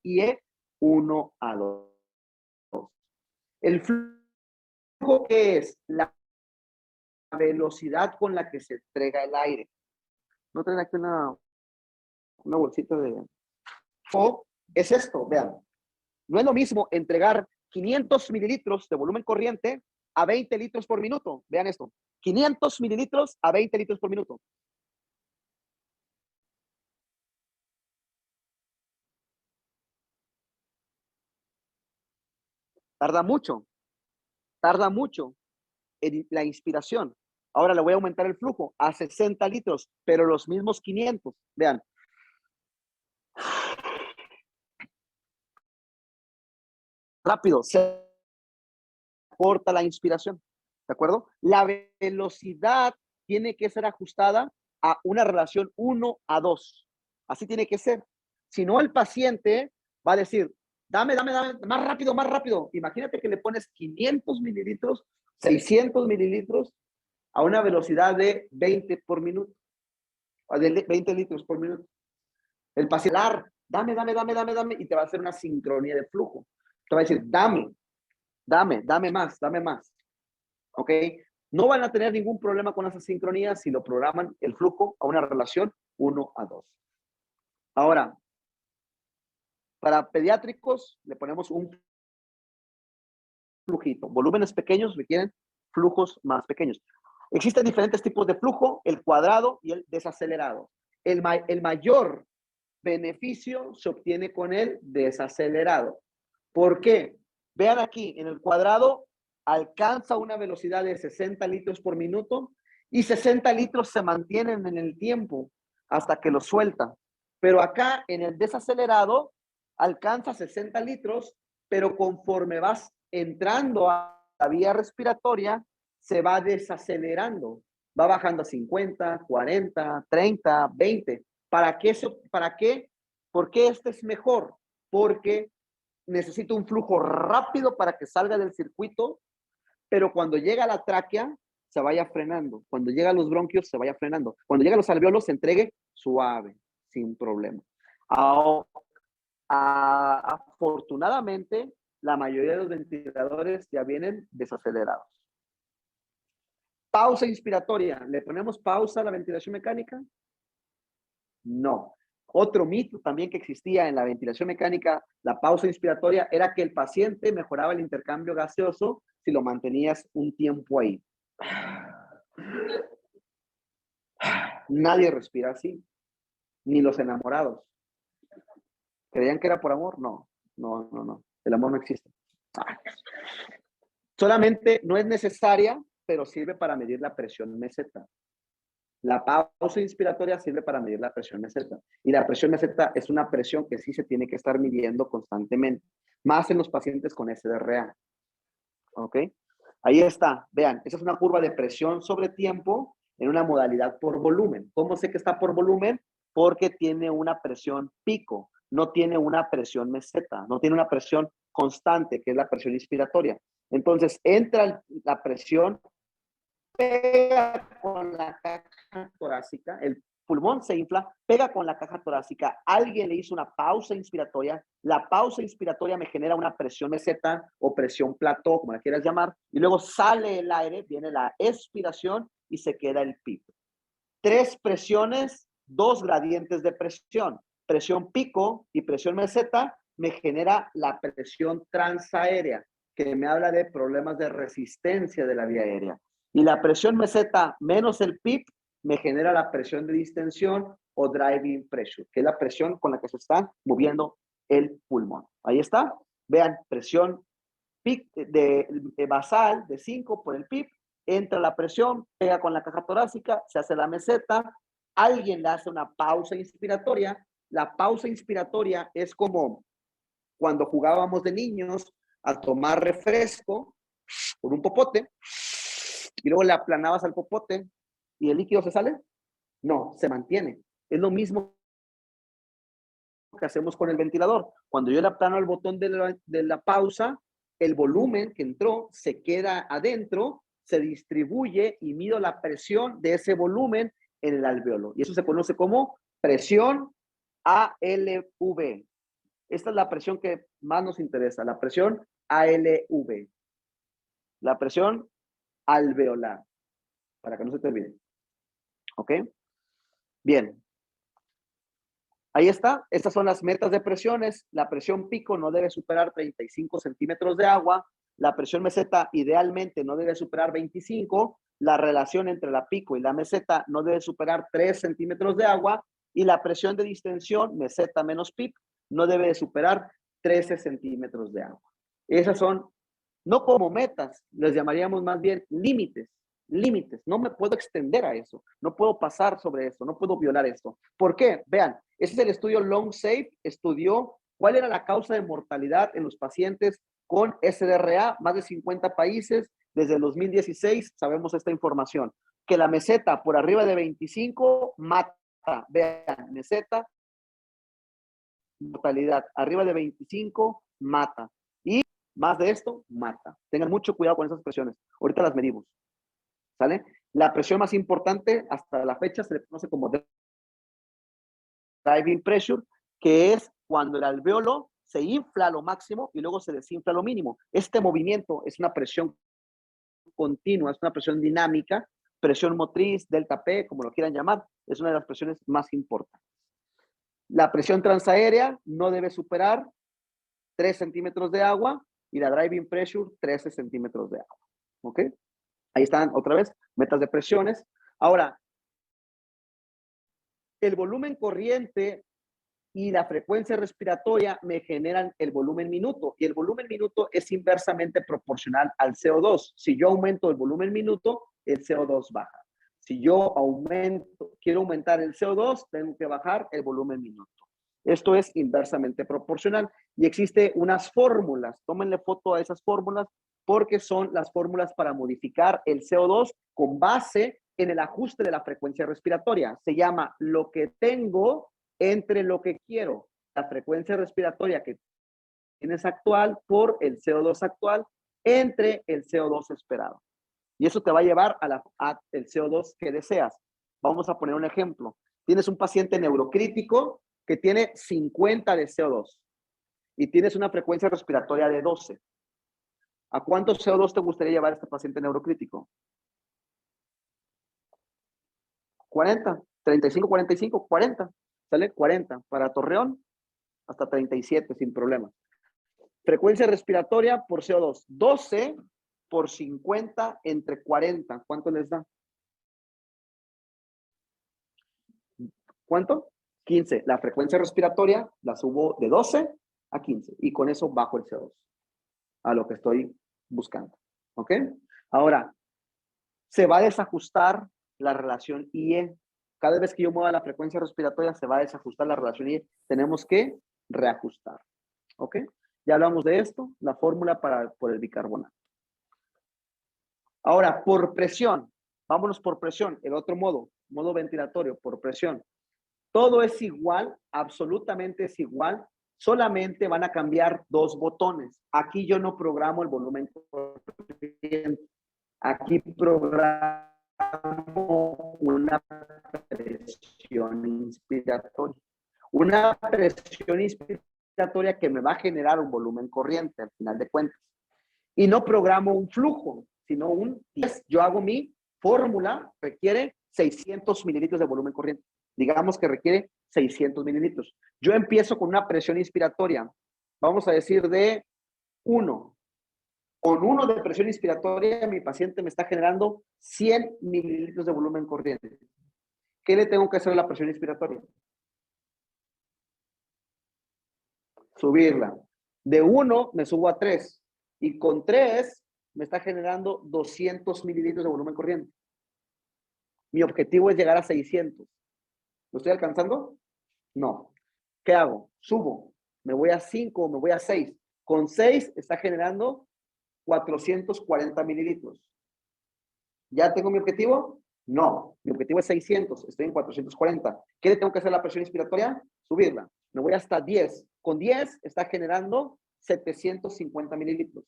IE 1 a 2. El flujo, ¿qué es? La velocidad con la que se entrega el aire. ¿No traen aquí una bolsita de... O es esto, vean. No es lo mismo entregar 500 mililitros de volumen corriente a 20 litros por minuto. Vean esto. 500 mililitros a 20 litros por minuto. Tarda mucho en la inspiración. Ahora le voy a aumentar el flujo a 60 litros, pero los mismos 500. Vean. Rápido, se corta la inspiración. ¿De acuerdo? La velocidad tiene que ser ajustada a una relación 1 a 2. Así tiene que ser. Si no, el paciente va a decir, dame, más rápido, más rápido. Imagínate que le pones 500 mililitros, 600 mililitros a una velocidad de 20 por minuto, de 20 litros por minuto. El paciente, dame, y te va a hacer una sincronía de flujo. Te va a decir, dame más. ¿Ok? No van a tener ningún problema con esa sincronía si lo programan el flujo a una relación 1 a 2. Ahora, para pediátricos le ponemos un flujito. Volúmenes pequeños requieren flujos más pequeños. Existen diferentes tipos de flujo, el cuadrado y el desacelerado. El mayor beneficio se obtiene con el desacelerado. ¿Por qué? Vean aquí, en el cuadrado alcanza una velocidad de 60 litros por minuto y 60 litros se mantienen en el tiempo hasta que lo suelta. Pero acá en el desacelerado alcanza 60 litros, pero conforme vas entrando a la vía respiratoria, se va desacelerando. Va bajando a 50, 40, 30, 20. ¿Para qué? ¿Por qué este es mejor? Porque necesito un flujo rápido para que salga del circuito, pero cuando llega a la tráquea, se vaya frenando. Cuando llega a los bronquios, se vaya frenando. Cuando llega a los alveolos, se entregue suave, sin problema. Afortunadamente, la mayoría de los ventiladores ya vienen desacelerados. Pausa inspiratoria. ¿Le ponemos pausa a la ventilación mecánica? No. Otro mito también que existía en la ventilación mecánica, la pausa inspiratoria, era que el paciente mejoraba el intercambio gaseoso si lo mantenías un tiempo ahí. Nadie respira así, ni los enamorados. ¿Creían que era por amor? No. El amor no existe. Solamente no es necesaria, pero sirve para medir la presión meseta. La pausa inspiratoria sirve para medir la presión meseta. Y la presión meseta es una presión que sí se tiene que estar midiendo constantemente, más en los pacientes con SDRA. ¿Ok? Ahí está. Vean, esa es una curva de presión sobre tiempo en una modalidad por volumen. ¿Cómo sé que está por volumen? Porque tiene una presión pico, no tiene una presión meseta, no tiene una presión constante, que es la presión inspiratoria. Entonces, entra la presión, pega con la caja torácica, el pulmón se infla, pega con la caja torácica, alguien le hizo una pausa inspiratoria, la pausa inspiratoria me genera una presión meseta o presión plató, como la quieras llamar, y luego sale el aire, viene la expiración y se queda el pico. 3 presiones, 2 gradientes de presión, presión pico y presión meseta me genera la presión transaérea, que me habla de problemas de resistencia de la vía aérea. Y la presión meseta menos el PIB me genera la presión de distensión o driving pressure, que es la presión con la que se está moviendo el pulmón. Ahí está. Vean, presión de basal de 5 por el PIB, entra la presión, pega con la caja torácica, se hace la meseta, alguien le hace una pausa inspiratoria. La pausa inspiratoria es como cuando jugábamos de niños a tomar refresco por un popote y luego le aplanabas al popote y el líquido se sale. No, se mantiene. Es lo mismo que hacemos con el ventilador. Cuando yo le aplano el botón de la pausa, el volumen que entró se queda adentro, se distribuye y mido la presión de ese volumen en el alveolo. Y eso se conoce como presión ALV. Esta es la presión que más nos interesa, la presión ALV. La presión alveolar, para que no se te olvide. ¿Ok? Bien. Ahí está. Estas son las metas de presiones. La presión pico no debe superar 35 centímetros de agua. La presión meseta idealmente no debe superar 25. La relación entre la pico y la meseta no debe superar 3 centímetros de agua. Y la presión de distensión, meseta menos PIP, no debe de superar 13 centímetros de agua. Esas son, no como metas, les llamaríamos más bien límites. Límites, no me puedo extender a eso, no puedo pasar sobre eso, no puedo violar esto. ¿Por qué? Vean, ese es el estudio LongSafe, estudió cuál era la causa de mortalidad en los pacientes con SDRA, más de 50 países, desde el 2016 sabemos esta información, que la meseta por arriba de 25 mata, vean, meseta, mortalidad, arriba de 25 mata, y más de esto mata. Tengan mucho cuidado con esas presiones, ahorita las medimos. ¿Sale? La presión más importante hasta la fecha se le conoce como driving pressure, que es cuando el alveolo se infla a lo máximo y luego se desinfla a lo mínimo. Este movimiento es una presión continua, es una presión dinámica, presión motriz, delta P, como lo quieran llamar, es una de las presiones más importantes. La presión transaérea no debe superar 3 centímetros de agua y la driving pressure 13 centímetros de agua. ¿Ok? Ahí están otra vez, metas de presiones. Ahora, el volumen corriente y la frecuencia respiratoria me generan el volumen minuto. Y el volumen minuto es inversamente proporcional al CO2. Si yo aumento el volumen minuto, el CO2 baja. Si yo quiero aumentar el CO2, tengo que bajar el volumen minuto. Esto es inversamente proporcional. Y existe unas fórmulas. Tómenle foto a esas fórmulas porque son las fórmulas para modificar el CO2 con base en el ajuste de la frecuencia respiratoria. Se llama lo que tengo entre lo que quiero. La frecuencia respiratoria que tienes actual por el CO2 actual entre el CO2 esperado. Y eso te va a llevar a el CO2 que deseas. Vamos a poner un ejemplo. Tienes un paciente neurocrítico que tiene 50 de CO2 y tienes una frecuencia respiratoria de 12. ¿A cuánto CO2 te gustaría llevar a este paciente neurocrítico? 40, 35, 45, 40. ¿Sale? 40. Para Torreón, hasta 37 sin problema. Frecuencia respiratoria por CO2. 12 por 50 entre 40. ¿Cuánto les da? ¿Cuánto? 15. La frecuencia respiratoria la subo de 12 a 15. Y con eso bajo el CO2 a lo que estoy buscando. ¿Ok? Ahora, se va a desajustar la relación IE. Cada vez que yo mueva la frecuencia respiratoria, se va a desajustar la relación IE. Tenemos que reajustar. ¿Ok? Ya hablamos de esto, la fórmula por el bicarbonato. Ahora, por presión. Vámonos por presión. El otro modo ventilatorio, por presión. Todo es igual, absolutamente es igual. Solamente van a cambiar 2 botones. Aquí yo no programo el volumen corriente. Aquí programo una presión inspiratoria. Una presión inspiratoria que me va a generar un volumen corriente al final de cuentas. Y no programo un flujo, sino un 10. Yo hago mi fórmula, requiere 600 mililitros de volumen corriente. Digamos que requiere 600 mililitros. Yo empiezo con una presión inspiratoria, vamos a decir de 1. Con 1 de presión inspiratoria, mi paciente me está generando 100 mililitros de volumen corriente. ¿Qué le tengo que hacer a la presión inspiratoria? Subirla. De 1 me subo a 3. Y con 3 me está generando 200 mililitros de volumen corriente. Mi objetivo es llegar a 600. ¿Lo estoy alcanzando? No. ¿Qué hago? Subo. Me voy a 5, me voy a 6. Con 6 está generando 440 mililitros. ¿Ya tengo mi objetivo? No. Mi objetivo es 600. Estoy en 440. ¿Qué le tengo que hacer a la presión inspiratoria? Subirla. Me voy hasta 10. Con 10 está generando 750 mililitros.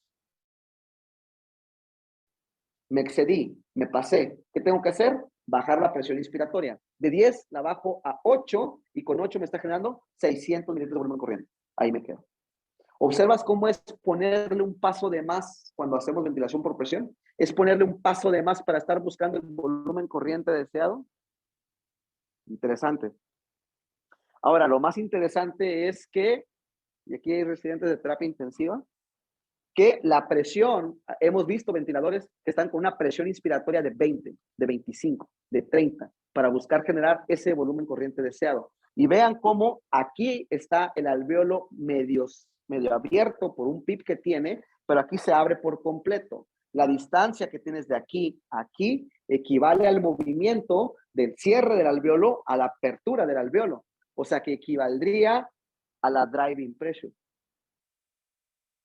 Me excedí, me pasé. ¿Qué tengo que hacer? Bajar la presión inspiratoria. De 10 la bajo a 8 y con 8 me está generando 600 mililitros de volumen corriente. Ahí me quedo. ¿Observas cómo es ponerle un paso de más cuando hacemos ventilación por presión? Es ponerle un paso de más para estar buscando el volumen corriente deseado. Interesante. Ahora, lo más interesante es que, y aquí hay residentes de terapia intensiva, que la presión, hemos visto ventiladores que están con una presión inspiratoria de 20, de 25, de 30, para buscar generar ese volumen corriente deseado. Y vean cómo aquí está el alvéolo medio abierto por un PIP que tiene, pero aquí se abre por completo. La distancia que tienes de aquí a aquí equivale al movimiento del cierre del alvéolo a la apertura del alvéolo. O sea que equivaldría a la driving pressure.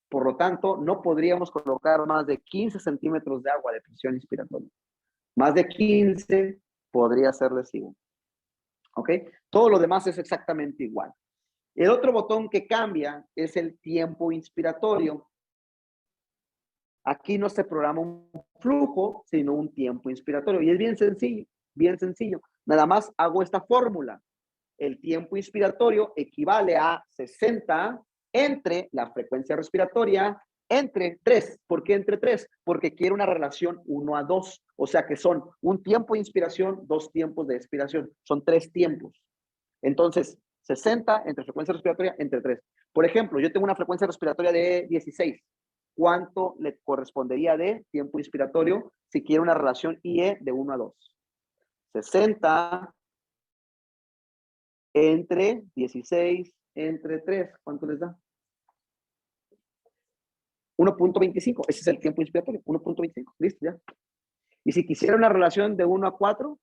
Por lo tanto, no podríamos colocar más de 15 centímetros de agua de presión inspiratoria. Más de 15 podría ser lesivo. ¿Ok? Todo lo demás es exactamente igual. El otro botón que cambia es el tiempo inspiratorio. Aquí no se programa un flujo, sino un tiempo inspiratorio. Y es bien sencillo, bien sencillo. Nada más hago esta fórmula. El tiempo inspiratorio equivale a 60 entre la frecuencia respiratoria entre 3. ¿Por qué entre 3? Porque quiero una relación 1:2. O sea que son un tiempo de inspiración, 2 tiempos de expiración. Son 3 tiempos. Entonces, 60 entre frecuencia respiratoria entre 3. Por ejemplo, yo tengo una frecuencia respiratoria de 16. ¿Cuánto le correspondería de tiempo inspiratorio si quiero una relación IE de 1:2? 60 entre 16 entre 3. ¿Cuánto les da? 1.25. Ese es el tiempo inspiratorio. 1.25. Listo, ya. Y si quisiera una relación de 1:4,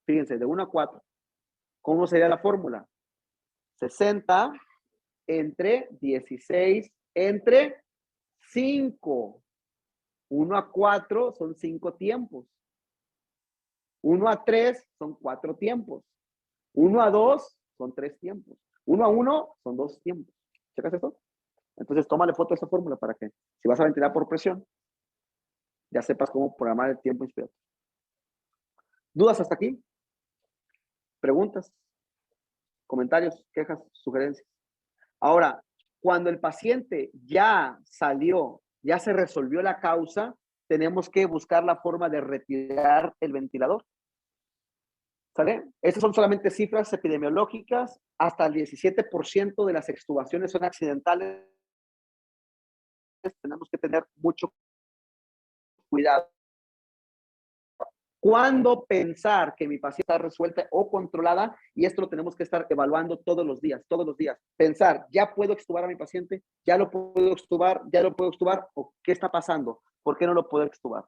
fíjense, de 1:4, ¿cómo sería la fórmula? 60 entre 16 entre 5. 1:4 son 5 tiempos. 1:3 son 4 tiempos. 1:2 son 3 tiempos. 1:1 son 2 tiempos. ¿Checas esto? Entonces, tómale foto a esta fórmula para que, si vas a ventilar por presión, ya sepas cómo programar el tiempo inspiratorio. ¿Dudas hasta aquí? ¿Preguntas? ¿Comentarios? ¿Quejas? ¿Sugerencias? Ahora, cuando el paciente ya salió, ya se resolvió la causa, tenemos que buscar la forma de retirar el ventilador. ¿Sale? Estas son solamente cifras epidemiológicas. Hasta el 17% de las extubaciones son accidentales. Tenemos que tener mucho cuidado. ¿Cuándo pensar que mi paciente está resuelta o controlada? Y esto lo tenemos que estar evaluando todos los días, todos los días. Pensar, ¿ya puedo extubar a mi paciente? ¿Ya lo puedo extubar? ¿Ya lo puedo extubar? ¿O qué está pasando? ¿Por qué no lo puedo extubar?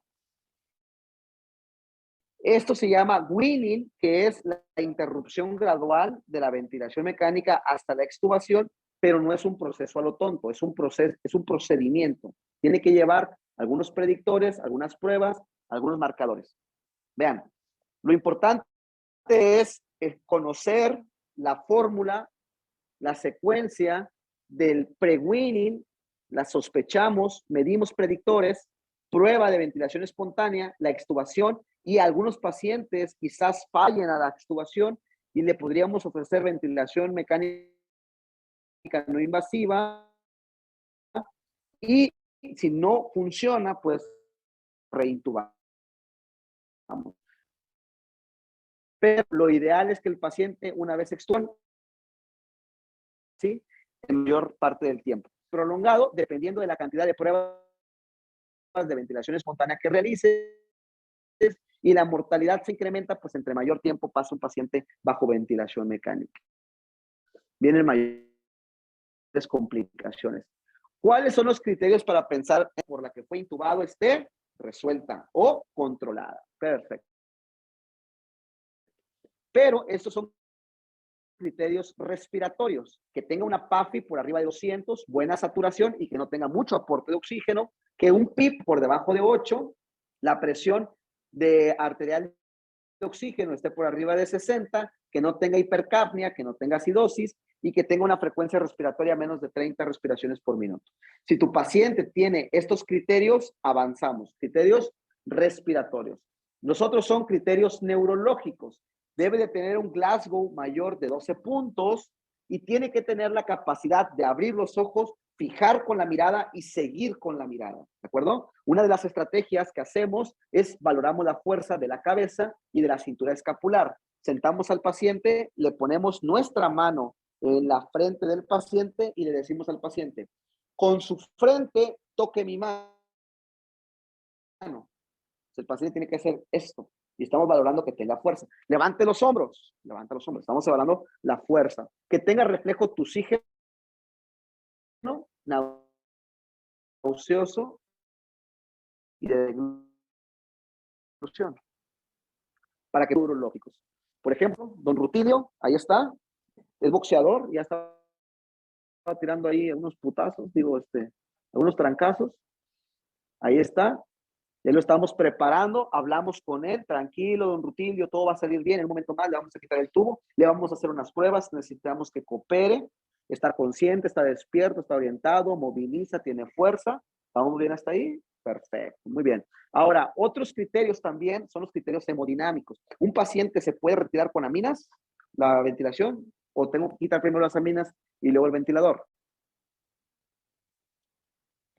Esto se llama weaning, que es la interrupción gradual de la ventilación mecánica hasta la extubación, pero no es un proceso a lo tonto, es un proceso, es un procedimiento. Tiene que llevar algunos predictores, algunas pruebas, algunos marcadores. Vean, lo importante es conocer la fórmula, la secuencia del pre-weaning, la sospechamos, medimos predictores, prueba de ventilación espontánea, la extubación, y algunos pacientes quizás fallen a la extubación y le podríamos ofrecer ventilación mecánica no invasiva, y si no funciona, pues reintubamos. Pero lo ideal es que el paciente, una vez extuban, ¿sí?, en mayor parte del tiempo. Prolongado, dependiendo de la cantidad de pruebas de ventilación espontánea que realices y la mortalidad se incrementa, pues entre mayor tiempo pasa un paciente bajo ventilación mecánica. Vienen mayores complicaciones. ¿Cuáles son los criterios para pensar por la que fue intubado esté resuelta o controlada? Perfecto. Pero estos son criterios respiratorios, que tenga una PAFI por arriba de 200, buena saturación y que no tenga mucho aporte de oxígeno, que un PIP por debajo de 8, la presión de arterial de oxígeno esté por arriba de 60, que no tenga hipercapnia, que no tenga acidosis y que tenga una frecuencia respiratoria menos de 30 respiraciones por minuto. Si tu paciente tiene estos criterios, avanzamos. Criterios respiratorios. Los otros son criterios neurológicos. Debe de tener un Glasgow mayor de 12 puntos y tiene que tener la capacidad de abrir los ojos, fijar con la mirada y seguir con la mirada, ¿de acuerdo? Una de las estrategias que hacemos es valoramos la fuerza de la cabeza y de la cintura escapular. Sentamos al paciente, le ponemos nuestra mano en la frente del paciente y le decimos al paciente, con su frente toque mi mano. El paciente tiene que hacer esto. Y estamos valorando que tenga fuerza. Levante los hombros. Levanta los hombros. Estamos evaluando la fuerza. Que tenga reflejo tu oxígeno, nauseoso y de deglución. Para que neurológicos. Por ejemplo, don Rutilio, ahí está. Es boxeador. Ya está tirando ahí unos putazos, algunos trancazos. Ahí está. Ya lo estamos preparando, hablamos con él, tranquilo, don Rutilio, todo va a salir bien, en un momento más le vamos a quitar el tubo, le vamos a hacer unas pruebas, necesitamos que coopere, estar consciente, está despierto, está orientado, moviliza, tiene fuerza, ¿vamos bien hasta ahí? Perfecto, muy bien. Ahora, otros criterios también son los criterios hemodinámicos. ¿Un paciente se puede retirar con aminas, la ventilación, o tengo que quitar primero las aminas y luego el ventilador?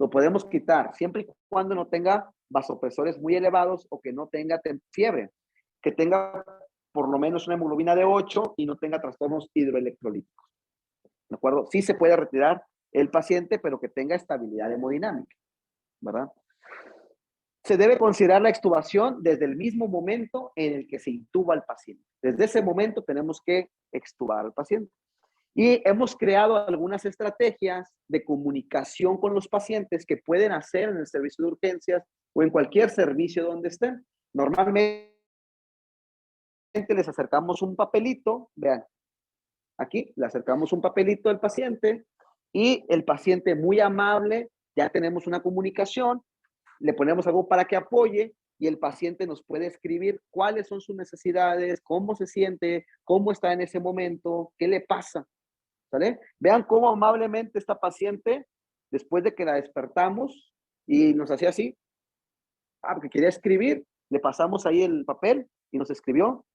Lo podemos quitar siempre y cuando no tenga vasopresores muy elevados o que no tenga fiebre, que tenga por lo menos una hemoglobina de 8 y no tenga trastornos hidroelectrolíticos. ¿De acuerdo? Sí se puede retirar el paciente, pero que tenga estabilidad hemodinámica, ¿verdad? Se debe considerar la extubación desde el mismo momento en el que se intuba al paciente. Desde ese momento tenemos que extubar al paciente. Y hemos creado algunas estrategias de comunicación con los pacientes que pueden hacer en el servicio de urgencias o en cualquier servicio donde estén. Normalmente les acercamos un papelito, vean, aquí le acercamos un papelito al paciente y el paciente muy amable, ya tenemos una comunicación, le ponemos algo para que apoye y el paciente nos puede escribir cuáles son sus necesidades, cómo se siente, cómo está en ese momento, qué le pasa. ¿Sale? Vean cómo amablemente esta paciente, después de que la despertamos y nos hacía así, porque quería escribir, le pasamos ahí el papel y nos escribió.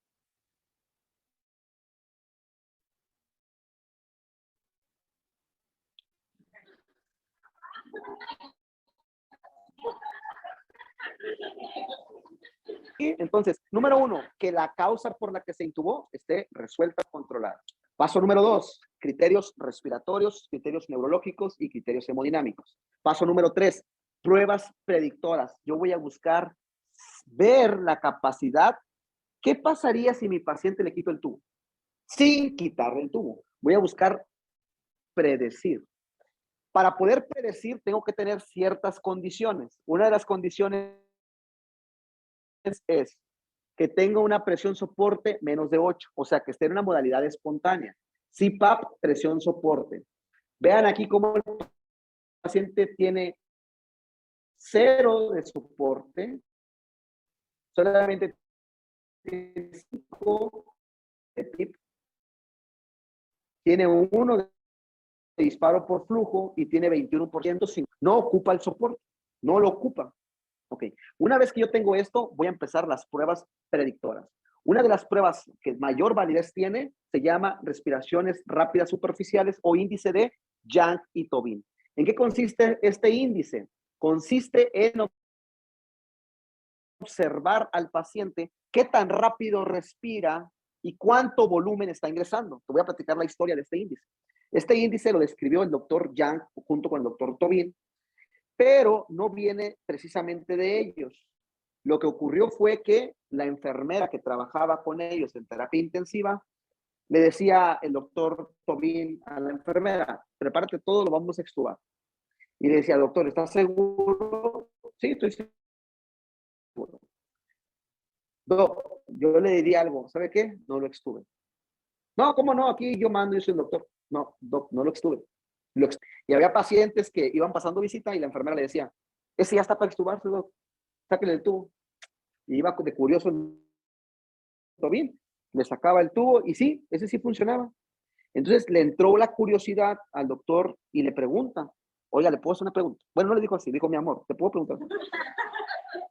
Y entonces, número 1, que la causa por la que se intubó esté resuelta, controlada. Paso número 2, criterios respiratorios, criterios neurológicos y criterios hemodinámicos. Paso número 3, pruebas predictoras. Yo voy a buscar ver la capacidad. ¿Qué pasaría si mi paciente le quito el tubo? Sin quitarle el tubo. Voy a buscar predecir. Para poder predecir, tengo que tener ciertas condiciones. Una de las condiciones es que tenga una presión soporte menos de 8, o sea, que esté en una modalidad espontánea. CPAP, presión soporte. Vean aquí cómo el paciente tiene 0 de soporte, solamente tiene 5 de PIP, tiene 1 de disparo por flujo y tiene 21%, no ocupa el soporte, no lo ocupa. Ok, una vez que yo tengo esto, voy a empezar las pruebas predictoras. Una de las pruebas que mayor validez tiene se llama respiraciones rápidas superficiales o índice de Young y Tobin. ¿En qué consiste este índice? Consiste en observar al paciente qué tan rápido respira y cuánto volumen está ingresando. Te voy a platicar la historia de este índice. Este índice lo describió el doctor Young junto con el doctor Tobin, pero no viene precisamente de ellos. Lo que ocurrió fue que la enfermera que trabajaba con ellos en terapia intensiva, le decía el doctor Tobín a la enfermera, prepárate todo, lo vamos a extubar. Y le decía, doctor, ¿estás seguro? Sí, estoy seguro. No, yo le diría algo, ¿sabe qué? No lo extuve. No, ¿cómo no? Aquí yo mando, yo soy el doctor. No, doc, no lo extuve. Y había pacientes que iban pasando visita y la enfermera le decía, ese ya está para extubarse, doc, sáquenle el tubo. Y iba de curioso bien, le sacaba el tubo y sí, ese sí funcionaba. Entonces le entró la curiosidad al doctor y le pregunta, oiga, ¿le puedo hacer una pregunta? Bueno, no le dijo así, dijo, mi amor, ¿te puedo preguntar?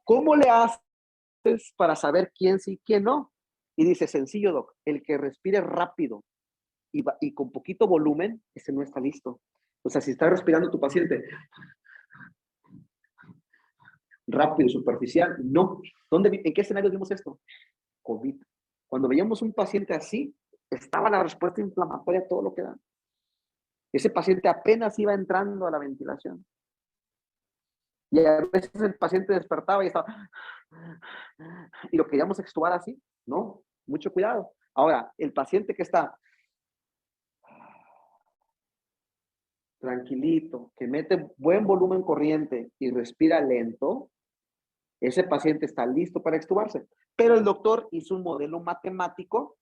¿Cómo le haces para saber quién sí y quién no? Y dice, sencillo, doc, el que respire rápido y con poquito volumen, ese no está listo. O sea, si está respirando tu paciente rápido, superficial, no. ¿En qué escenario vimos esto? COVID. Cuando veíamos un paciente así, estaba la respuesta inflamatoria todo lo que da. Ese paciente apenas iba entrando a la ventilación. Y a veces el paciente despertaba y estaba... Y lo queríamos extubar así. No, mucho cuidado. Ahora, el paciente que está tranquilito, que mete buen volumen corriente y respira lento, ese paciente está listo para extubarse. Pero el doctor hizo un modelo matemático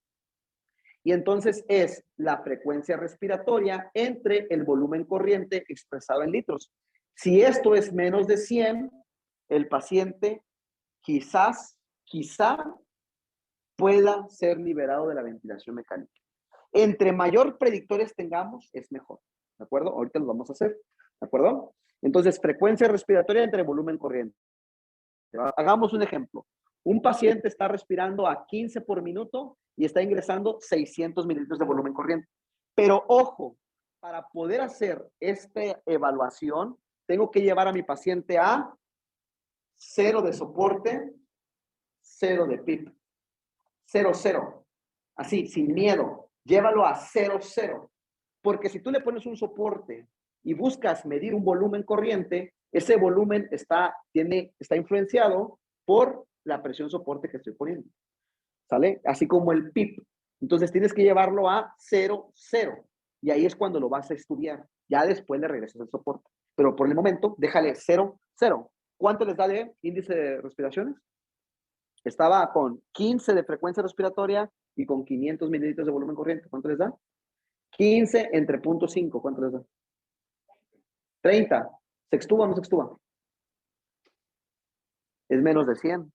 y entonces es la frecuencia respiratoria entre el volumen corriente expresado en litros. Si esto es menos de 100, el paciente quizá pueda ser liberado de la ventilación mecánica. Entre mayor predictores tengamos, es mejor. ¿De acuerdo? Ahorita lo vamos a hacer. ¿De acuerdo? Entonces, frecuencia respiratoria entre volumen corriente. Hagamos un ejemplo. Un paciente está respirando a 15 por minuto y está ingresando 600 mililitros de volumen corriente. Pero ojo, para poder hacer esta evaluación, tengo que llevar a mi paciente a 0 de soporte, 0 de PIP. 0, 0. Así, sin miedo. Llévalo a 0, 0. Porque si tú le pones un soporte y buscas medir un volumen corriente, ese volumen está influenciado por la presión soporte que estoy poniendo. ¿Sale? Así como el PIP. Entonces tienes que llevarlo a 0, 0. Y ahí es cuando lo vas a estudiar. Ya después le regresas el soporte. Pero por el momento, déjale 0, 0. ¿Cuánto les da de índice de respiraciones? Estaba con 15 de frecuencia respiratoria y con 500 mililitros de volumen corriente. ¿Cuánto les da? 15 entre 0.5. ¿Cuánto les da? 30. ¿Se extuba o no se extuba? Es menos de 100.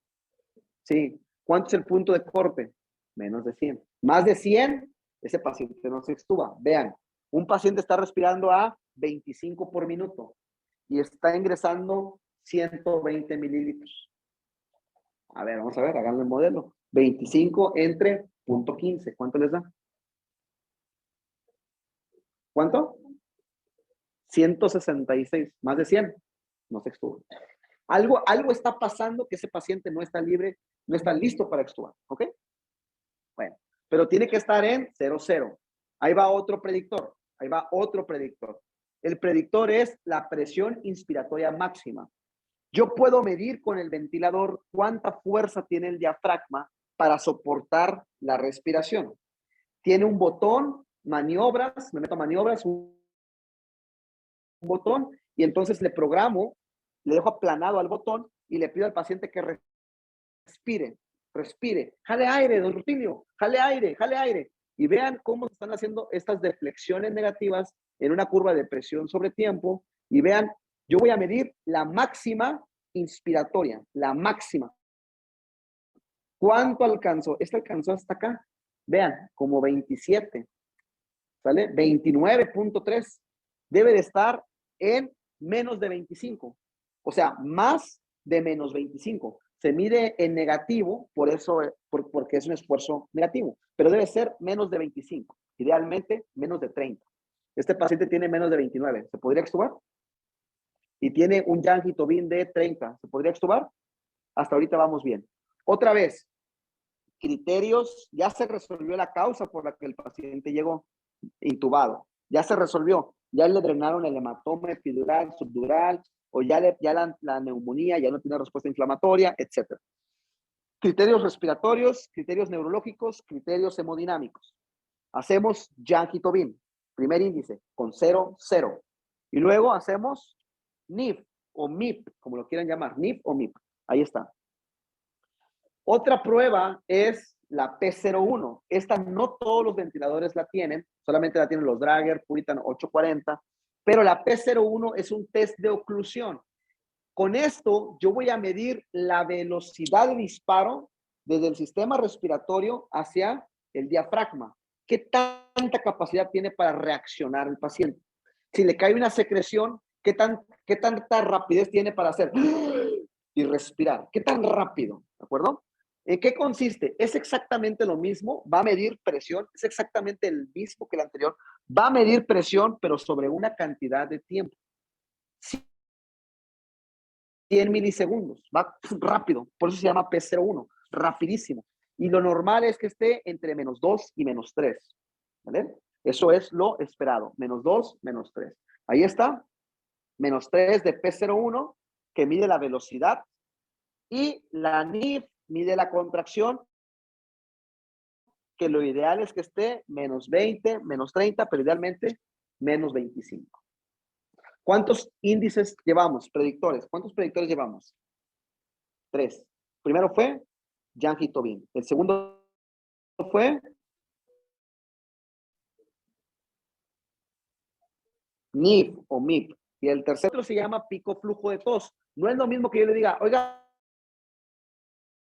Sí. ¿Cuánto es el punto de corte? Menos de 100. Más de 100, ese paciente no se extuba. Vean, un paciente está respirando a 25 por minuto y está ingresando 120 mililitros. A ver, vamos a ver, hagan el modelo. 25 entre 0.15. ¿Cuánto les da? ¿Cuánto? 166. Más de 100. No se extuba. Algo está pasando que ese paciente no está libre, no está listo para extubar. ¿Ok? Bueno, pero tiene que estar en 0, 0. Ahí va otro predictor. Ahí va otro predictor. El predictor es la presión inspiratoria máxima. Yo puedo medir con el ventilador cuánta fuerza tiene el diafragma para soportar la respiración. Tiene un botón, maniobras, me meto a maniobras, un botón, y entonces le programo, le dejo aplanado al botón y le pido al paciente que respire. Jale aire, don Rutilio, jale aire. Y vean cómo se están haciendo estas deflexiones negativas en una curva de presión sobre tiempo. Y vean, yo voy a medir la máxima inspiratoria, la máxima. ¿Cuánto alcanzó? Este alcanzó hasta acá. Vean, como 27. ¿Sale? 29.3. Debe de estar en menos de 25. O sea, más de menos 25. Se mide en negativo, por eso, porque es un esfuerzo negativo, pero debe ser menos de 25, idealmente menos de 30. Este paciente tiene menos de 29, ¿se podría extubar? Y tiene un Yang y Tobin de 30, ¿se podría extubar? Hasta ahorita vamos bien. Otra vez, criterios, ya se resolvió la causa por la que el paciente llegó intubado, ya se resolvió, ya le drenaron el hematoma epidural, subdural, o ya la neumonía ya no tiene respuesta inflamatoria, etc. Criterios respiratorios, criterios neurológicos, criterios hemodinámicos. Hacemos Yankee Tobin, primer índice, con 0, 0. Y luego hacemos NIF o MIP, como lo quieran llamar, NIF o MIP. Ahí está. Otra prueba es la P01. Esta no todos los ventiladores la tienen, solamente la tienen los Drager, Puritan 840, pero la P01 es un test de oclusión. Con esto yo voy a medir la velocidad de disparo desde el sistema respiratorio hacia el diafragma. ¿Qué tanta capacidad tiene para reaccionar el paciente? Si le cae una secreción, ¿qué tanta rapidez tiene para hacer y respirar? ¿Qué tan rápido? ¿De acuerdo? ¿En qué consiste? Es exactamente lo mismo, va a medir presión, es exactamente el mismo que el anterior, va a medir presión, pero sobre una cantidad de tiempo. 100 milisegundos, va rápido, por eso se llama P01, rapidísimo. Y lo normal es que esté entre -2 y -3, ¿vale? Eso es lo esperado, -2, -3. Ahí está, -3 de P01, que mide la velocidad, y la NIF mide la contracción, que lo ideal es que esté -20, -30, pero idealmente -25. ¿Cuántos índices llevamos? Predictores. ¿Cuántos predictores llevamos? 3. Primero fue Yankee Tobin. El segundo fue NIF o MIP. Y el tercero se llama pico flujo de tos. No es lo mismo que yo le diga, oiga,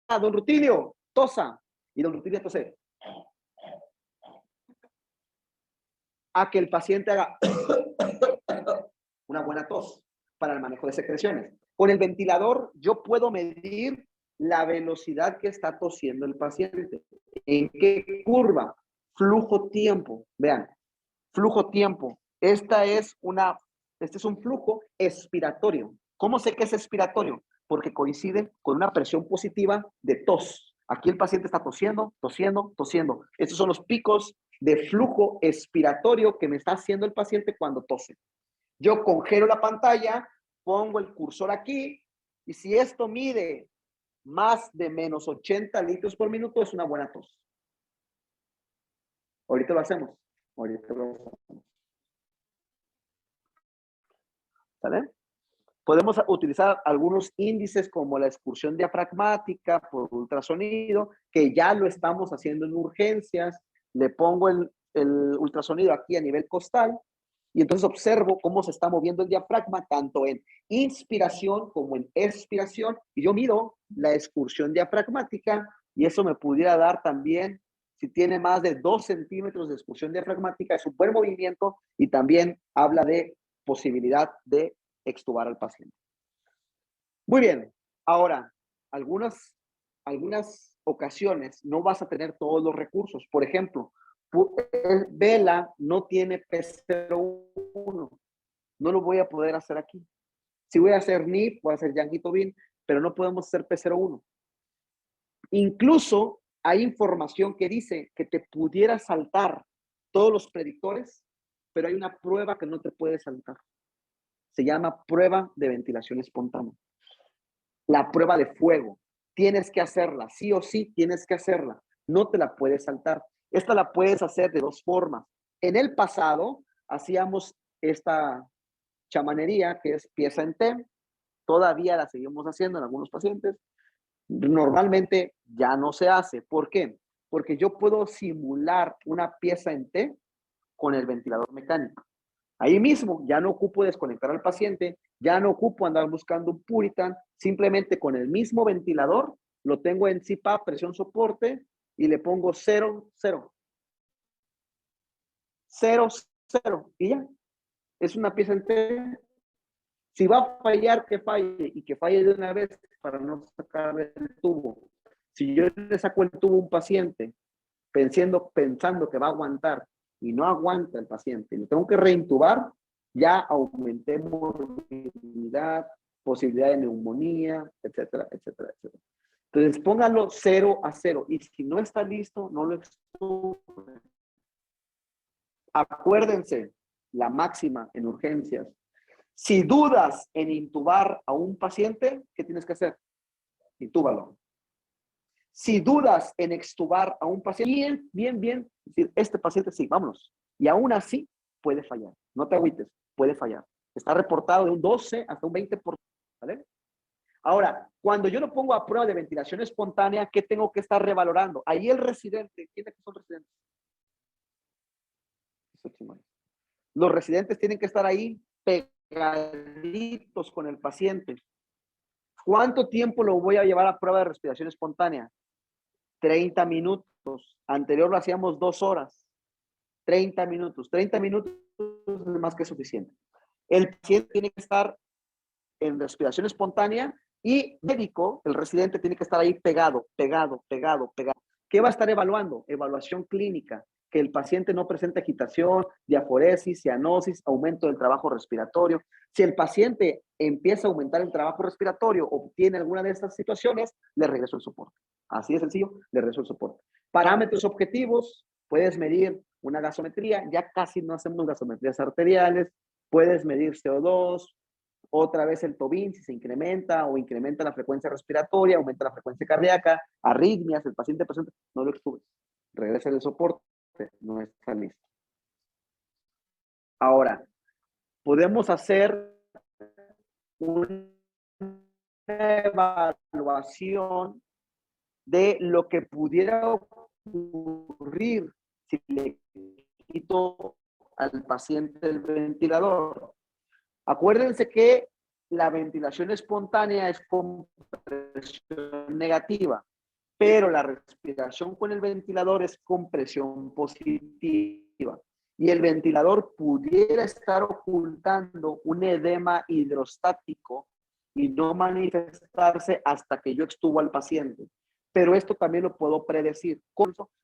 don Rutilio, tosa. Y don Rutilio tose. A que el paciente haga una buena tos para el manejo de secreciones. Con el ventilador yo puedo medir la velocidad que está tosiendo el paciente. ¿En qué curva? Flujo tiempo. Vean, flujo tiempo. Este es un flujo expiratorio. ¿Cómo sé que es expiratorio? Porque coincide con una presión positiva de tos. Aquí el paciente está tosiendo, tosiendo, tosiendo. Estos son los picos de flujo expiratorio que me está haciendo el paciente cuando tose. Yo congelo la pantalla, pongo el cursor aquí, y si esto mide más de -80 litros por minuto, es una buena tos. Ahorita lo hacemos. ¿Sale? Podemos utilizar algunos índices como la excursión diafragmática por ultrasonido, que ya lo estamos haciendo en urgencias. Le pongo el ultrasonido aquí a nivel costal y entonces observo cómo se está moviendo el diafragma tanto en inspiración como en expiración, y yo mido la excursión diafragmática, y eso me pudiera dar también, si tiene más de 2 centímetros de excursión diafragmática, es un buen movimiento y también habla de posibilidad de extubar al paciente. Muy bien, ahora, algunas ocasiones no vas a tener todos los recursos. Por ejemplo, Vela no tiene P01, no lo voy a poder hacer aquí. Si voy a hacer NIP, voy a hacer Yankee Tobin, pero no podemos hacer P01. Incluso hay información que dice que te pudiera saltar todos los predictores, pero hay una prueba que no te puede saltar. Se llama prueba de ventilación espontánea. La prueba de fuego. Tienes que hacerla, sí o sí tienes que hacerla. No te la puedes saltar. Esta la puedes hacer de 2 formas. En el pasado hacíamos esta chamanería que es pieza en T. Todavía la seguimos haciendo en algunos pacientes. Normalmente ya no se hace. ¿Por qué? Porque yo puedo simular una pieza en T con el ventilador mecánico. Ahí mismo ya no ocupo desconectar al paciente, ya no ocupo andar buscando un Puritan, simplemente con el mismo ventilador lo tengo en CPAP, presión soporte, y le pongo 0, 0. 0, 0. Y ya. Es una pieza entera. Si va a fallar, que falle, y que falle de una vez para no sacar el tubo. Si yo le saco el tubo a un paciente pensando que va a aguantar y no aguanta el paciente, y lo tengo que reintubar, ya aumenté morbilidad, posibilidad de neumonía, etcétera, etcétera, etcétera. Entonces, pónganlo 0 a 0. Y si no está listo, no lo extuben. Acuérdense, la máxima en urgencias. Si dudas en intubar a un paciente, ¿qué tienes que hacer? Intúbalo. Si dudas en extubar a un paciente, bien, decir, este paciente sí, vámonos. Y aún así puede fallar. No te agüites, puede fallar. Está reportado de un 12 hasta un 20%. ¿Vale? Ahora, cuando yo lo pongo a prueba de ventilación espontánea, ¿qué tengo que estar revalorando? Ahí el residente, ¿quiénes son residentes? Los residentes tienen que estar ahí pegaditos con el paciente. ¿Cuánto tiempo lo voy a llevar a prueba de respiración espontánea? 30 minutos. Anterior lo hacíamos 2 horas. 30 minutos. 30 minutos es más que suficiente. El paciente tiene que estar en respiración espontánea y médico, el residente, tiene que estar ahí pegado. ¿Qué va a estar evaluando? Evaluación clínica. Que el paciente no presente agitación, diaforesis, cianosis, aumento del trabajo respiratorio. Si el paciente empieza a aumentar el trabajo respiratorio o tiene alguna de estas situaciones, le regreso el soporte. Así de sencillo, le regreso el soporte. Parámetros objetivos, puedes medir una gasometría, ya casi no hacemos gasometrías arteriales, puedes medir CO2, otra vez el TOBIN, si se incrementa o incrementa la frecuencia respiratoria, aumenta la frecuencia cardíaca, arritmias, el paciente presente, no lo extubes, regresa el soporte, no está listo. Ahora, podemos hacer una evaluación de lo que pudiera ocurrir si le quito al paciente el ventilador. Acuérdense que la ventilación espontánea es compresión negativa, pero la respiración con el ventilador es compresión positiva. Y el ventilador pudiera estar ocultando un edema hidrostático y no manifestarse hasta que yo extubo al paciente. Pero esto también lo puedo predecir.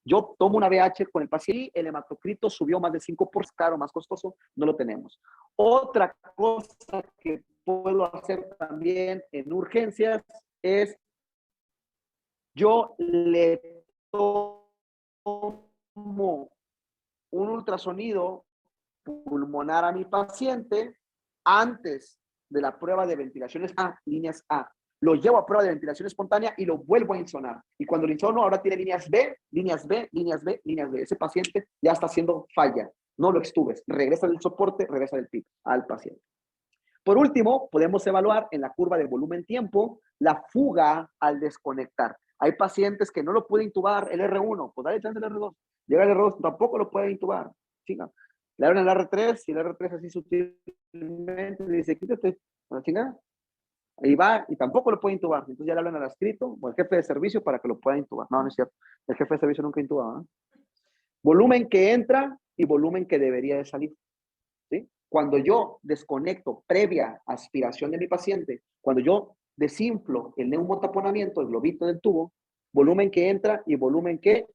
Yo tomo una VH con el paciente y el hematocrito subió más de 5%, caro, más costoso, no lo tenemos. Otra cosa que puedo hacer también en urgencias es yo le tomo un ultrasonido pulmonar a mi paciente antes de la prueba de ventilaciones A, líneas A. Lo llevo a prueba de ventilación espontánea y lo vuelvo a insonar. Y cuando lo insono, ahora tiene líneas B, líneas B, líneas B, líneas B. Ese paciente ya está haciendo falla. No lo extubes. Regresa del soporte, regresa del PIC al paciente. Por último, podemos evaluar en la curva de volumen-tiempo la fuga al desconectar. Hay pacientes que no lo pueden intubar el R1, pues dale chance el R2. Llega el R2, tampoco lo pueden intubar. Chinga. Le abren el R3 y el R3 así sutilmente le dice, quítate, a la chingada. Ahí va y tampoco lo puede intubar. Entonces ya le hablan al adscrito o al jefe de servicio para que lo pueda intubar. No, no es cierto. El jefe de servicio nunca intuba, ¿no? Volumen que entra y volumen que debería de salir. ¿Sí? Cuando yo desconecto previa aspiración de mi paciente, cuando yo desinflo el neumotaponamiento, el globito del tubo, volumen que entra y volumen que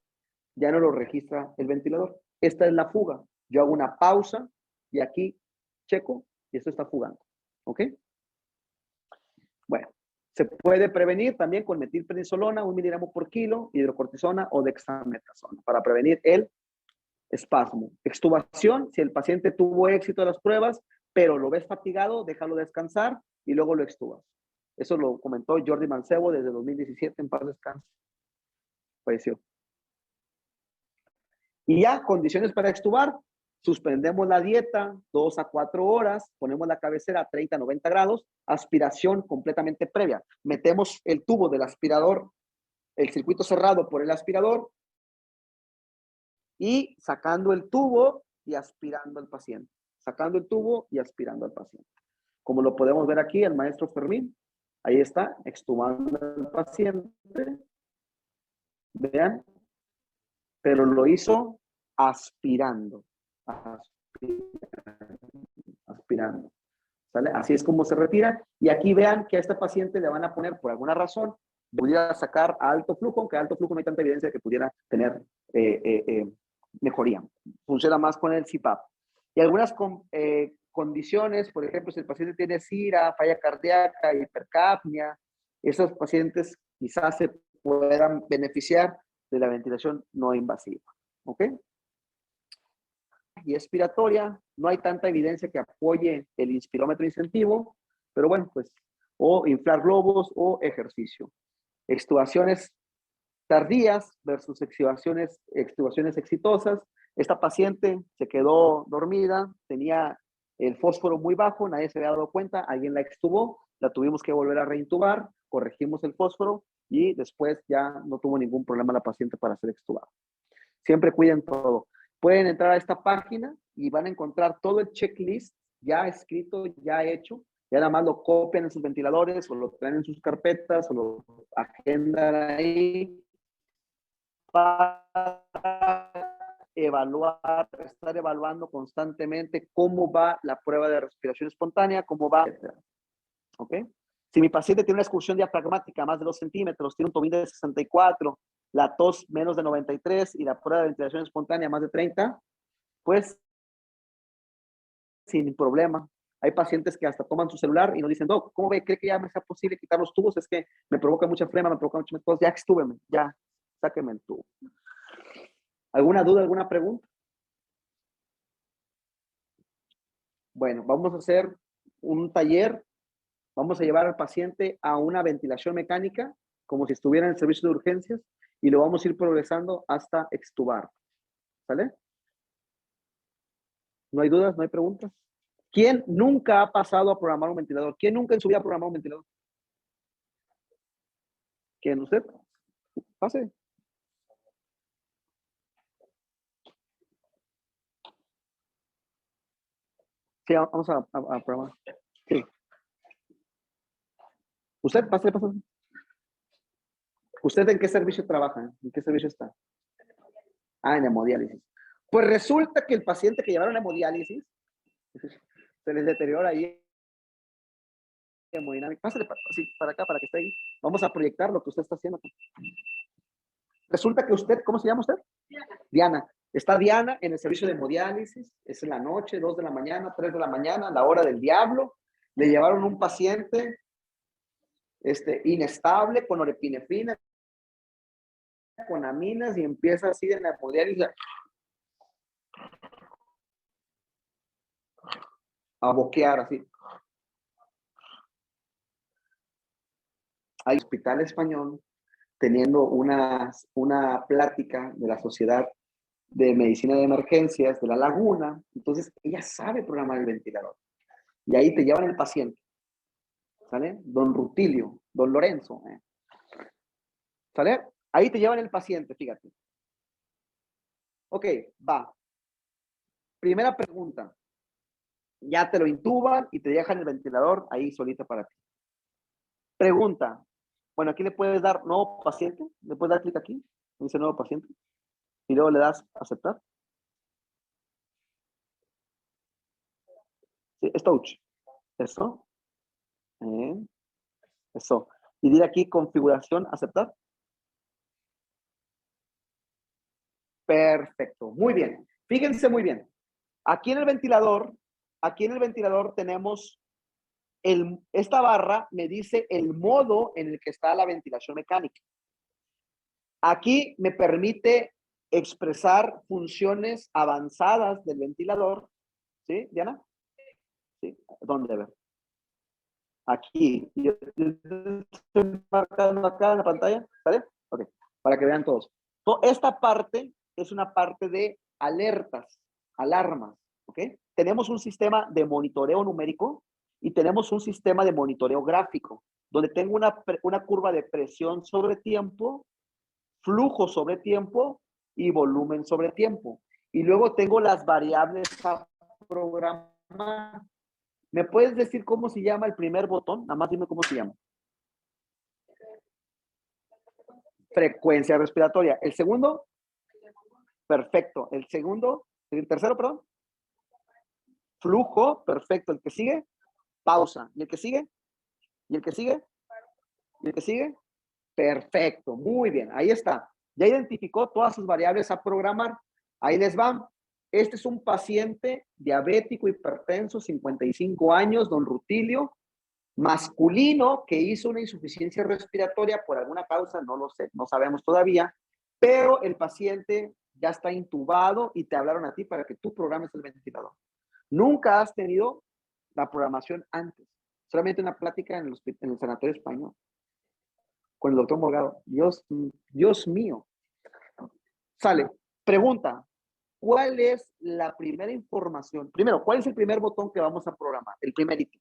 ya no lo registra el ventilador. Esta es la fuga. Yo hago una pausa y aquí checo y esto está fugando. ¿Ok? Bueno, se puede prevenir también con metilprednisolona, 1 miligramo por kilo, hidrocortisona o dexametasona para prevenir el espasmo. Extubación, si el paciente tuvo éxito en las pruebas, pero lo ves fatigado, déjalo descansar y luego lo extubas. Eso lo comentó Jordi Mancebo desde 2017, en paz descanse. Falleció. Y ya, condiciones para extubar, suspendemos la dieta 2 a 4 horas, ponemos la cabecera a 30 a 90 grados, aspiración completamente previa. Metemos el tubo del aspirador, el circuito cerrado por el aspirador, y sacando el tubo y aspirando al paciente. Sacando el tubo y aspirando al paciente. Como lo podemos ver aquí, el maestro Fermín, ahí está, extubando al paciente. Vean, pero lo hizo aspirando. Aspirando. ¿Sale? Así es como se retira. Y aquí vean que a este paciente le van a poner, por alguna razón, pudiera sacar a alto flujo, aunque a alto flujo no hay tanta evidencia de que pudiera tener mejoría. Funciona más con el CPAP. Y algunas condiciones, por ejemplo, si el paciente tiene SIRA, falla cardíaca, hipercapnia, esos pacientes quizás se puedan beneficiar de la ventilación no invasiva. ¿Ok? Y expiratoria, no hay tanta evidencia que apoye el inspirómetro incentivo, pero bueno, pues, o inflar globos o ejercicio. Extubaciones tardías versus extubaciones exitosas. Esta paciente se quedó dormida, tenía el fósforo muy bajo, nadie se había dado cuenta, alguien la extubó, la tuvimos que volver a reintubar, corregimos el fósforo y después ya no tuvo ningún problema la paciente para ser extubada. Siempre cuiden todo. Pueden entrar a esta página y van a encontrar todo el checklist ya escrito, ya hecho. Ya nada más lo copian en sus ventiladores o lo traen en sus carpetas o lo agendan ahí para evaluar, estar evaluando constantemente cómo va la prueba de respiración espontánea, cómo va, etc. ¿Ok? Si mi paciente tiene una excursión diafragmática más de 2 centímetros, tiene un TOVID de 64, la tos menos de 93 y la prueba de ventilación espontánea más de 30, pues sin problema. Hay pacientes que hasta toman su celular y nos dicen, Doc, ¿cómo ve? ¿Cree que ya me sea posible quitar los tubos? Es que me provoca mucha flema, me provoca mucha tos, ya extúbeme, ya, sáqueme el tubo. ¿Alguna duda, alguna pregunta? Bueno, vamos a hacer un taller. Vamos a llevar al paciente a una ventilación mecánica, como si estuviera en el servicio de urgencias, y lo vamos a ir progresando hasta extubar. ¿Sale? ¿No hay dudas? ¿No hay preguntas? ¿Quién nunca ha pasado a programar un ventilador? ¿Quién nunca en su vida ha programado un ventilador? ¿Quién? ¿Usted? Pase. Sí, vamos a programar. Sí. ¿Usted? Pase, pase. ¿Usted en qué servicio trabaja? ¿En qué servicio está? Ah, en hemodiálisis. Pues resulta que el paciente que llevaron a hemodiálisis se les deteriora ahí hemodinámica. Pásale así, para acá, para que esté ahí. Vamos a proyectar lo que usted está haciendo. Resulta que usted, ¿cómo se llama usted? Diana. Está Diana en el servicio de hemodiálisis. Es en la noche, 2 de la mañana, 3 de la mañana, la hora del diablo. Le llevaron un paciente inestable con norepinefrina, con aminas y empieza así en la hemodiálisis a boquear así. Hay hospital español teniendo una plática de la Sociedad de Medicina de Emergencias de La Laguna. Entonces, ella sabe programar el ventilador. Y ahí te llevan el paciente. ¿Sale? Don Rutilio, don Lorenzo. ¿Sale? Ahí te llevan el paciente, fíjate. Ok, va. Primera pregunta. Ya te lo intuban y te dejan el ventilador ahí solito para ti. Pregunta. Bueno, aquí le puedes dar nuevo paciente. Le puedes dar clic aquí. Dice nuevo paciente. Y luego le das aceptar. Sí, es touch. Eso. Eso. Y dile aquí configuración, aceptar. Perfecto. Muy bien. Fíjense muy bien. Aquí en el ventilador tenemos esta barra me dice el modo en el que está la ventilación mecánica. Aquí me permite expresar funciones avanzadas del ventilador. ¿Sí, Diana? Sí. ¿Dónde? A ver. Aquí. Yo estoy marcando acá en la pantalla. ¿Sale? Ok. Para que vean todos. Esta parte es una parte de alertas, alarmas. ¿Ok? Tenemos un sistema de monitoreo numérico y tenemos un sistema de monitoreo gráfico, donde tengo una curva de presión sobre tiempo, flujo sobre tiempo y volumen sobre tiempo. Y luego tengo las variables a programar. ¿Me puedes decir cómo se llama el primer botón? Nada más dime cómo se llama. Frecuencia respiratoria. ¿El segundo? Perfecto. ¿El segundo? ¿El tercero, perdón? Flujo. Perfecto. ¿El que sigue? Pausa. ¿Y el que sigue? ¿Y el que sigue? ¿Y el que sigue? Perfecto. Muy bien. Ahí está. Ya identificó todas sus variables a programar. Ahí les van. Este es un paciente diabético, hipertenso, 55 años, don Rutilio, masculino, que hizo una insuficiencia respiratoria por alguna causa, no lo sé, no sabemos todavía, pero el paciente ya está intubado y te hablaron a ti para que tú programes el ventilador. Nunca has tenido la programación antes, solamente una plática en el sanatorio español. con el doctor Morgado. Dios mío. Sale. Pregunta. ¿Cuál es la primera información? Primero, ¿cuál es el primer botón que vamos a programar? El primerito.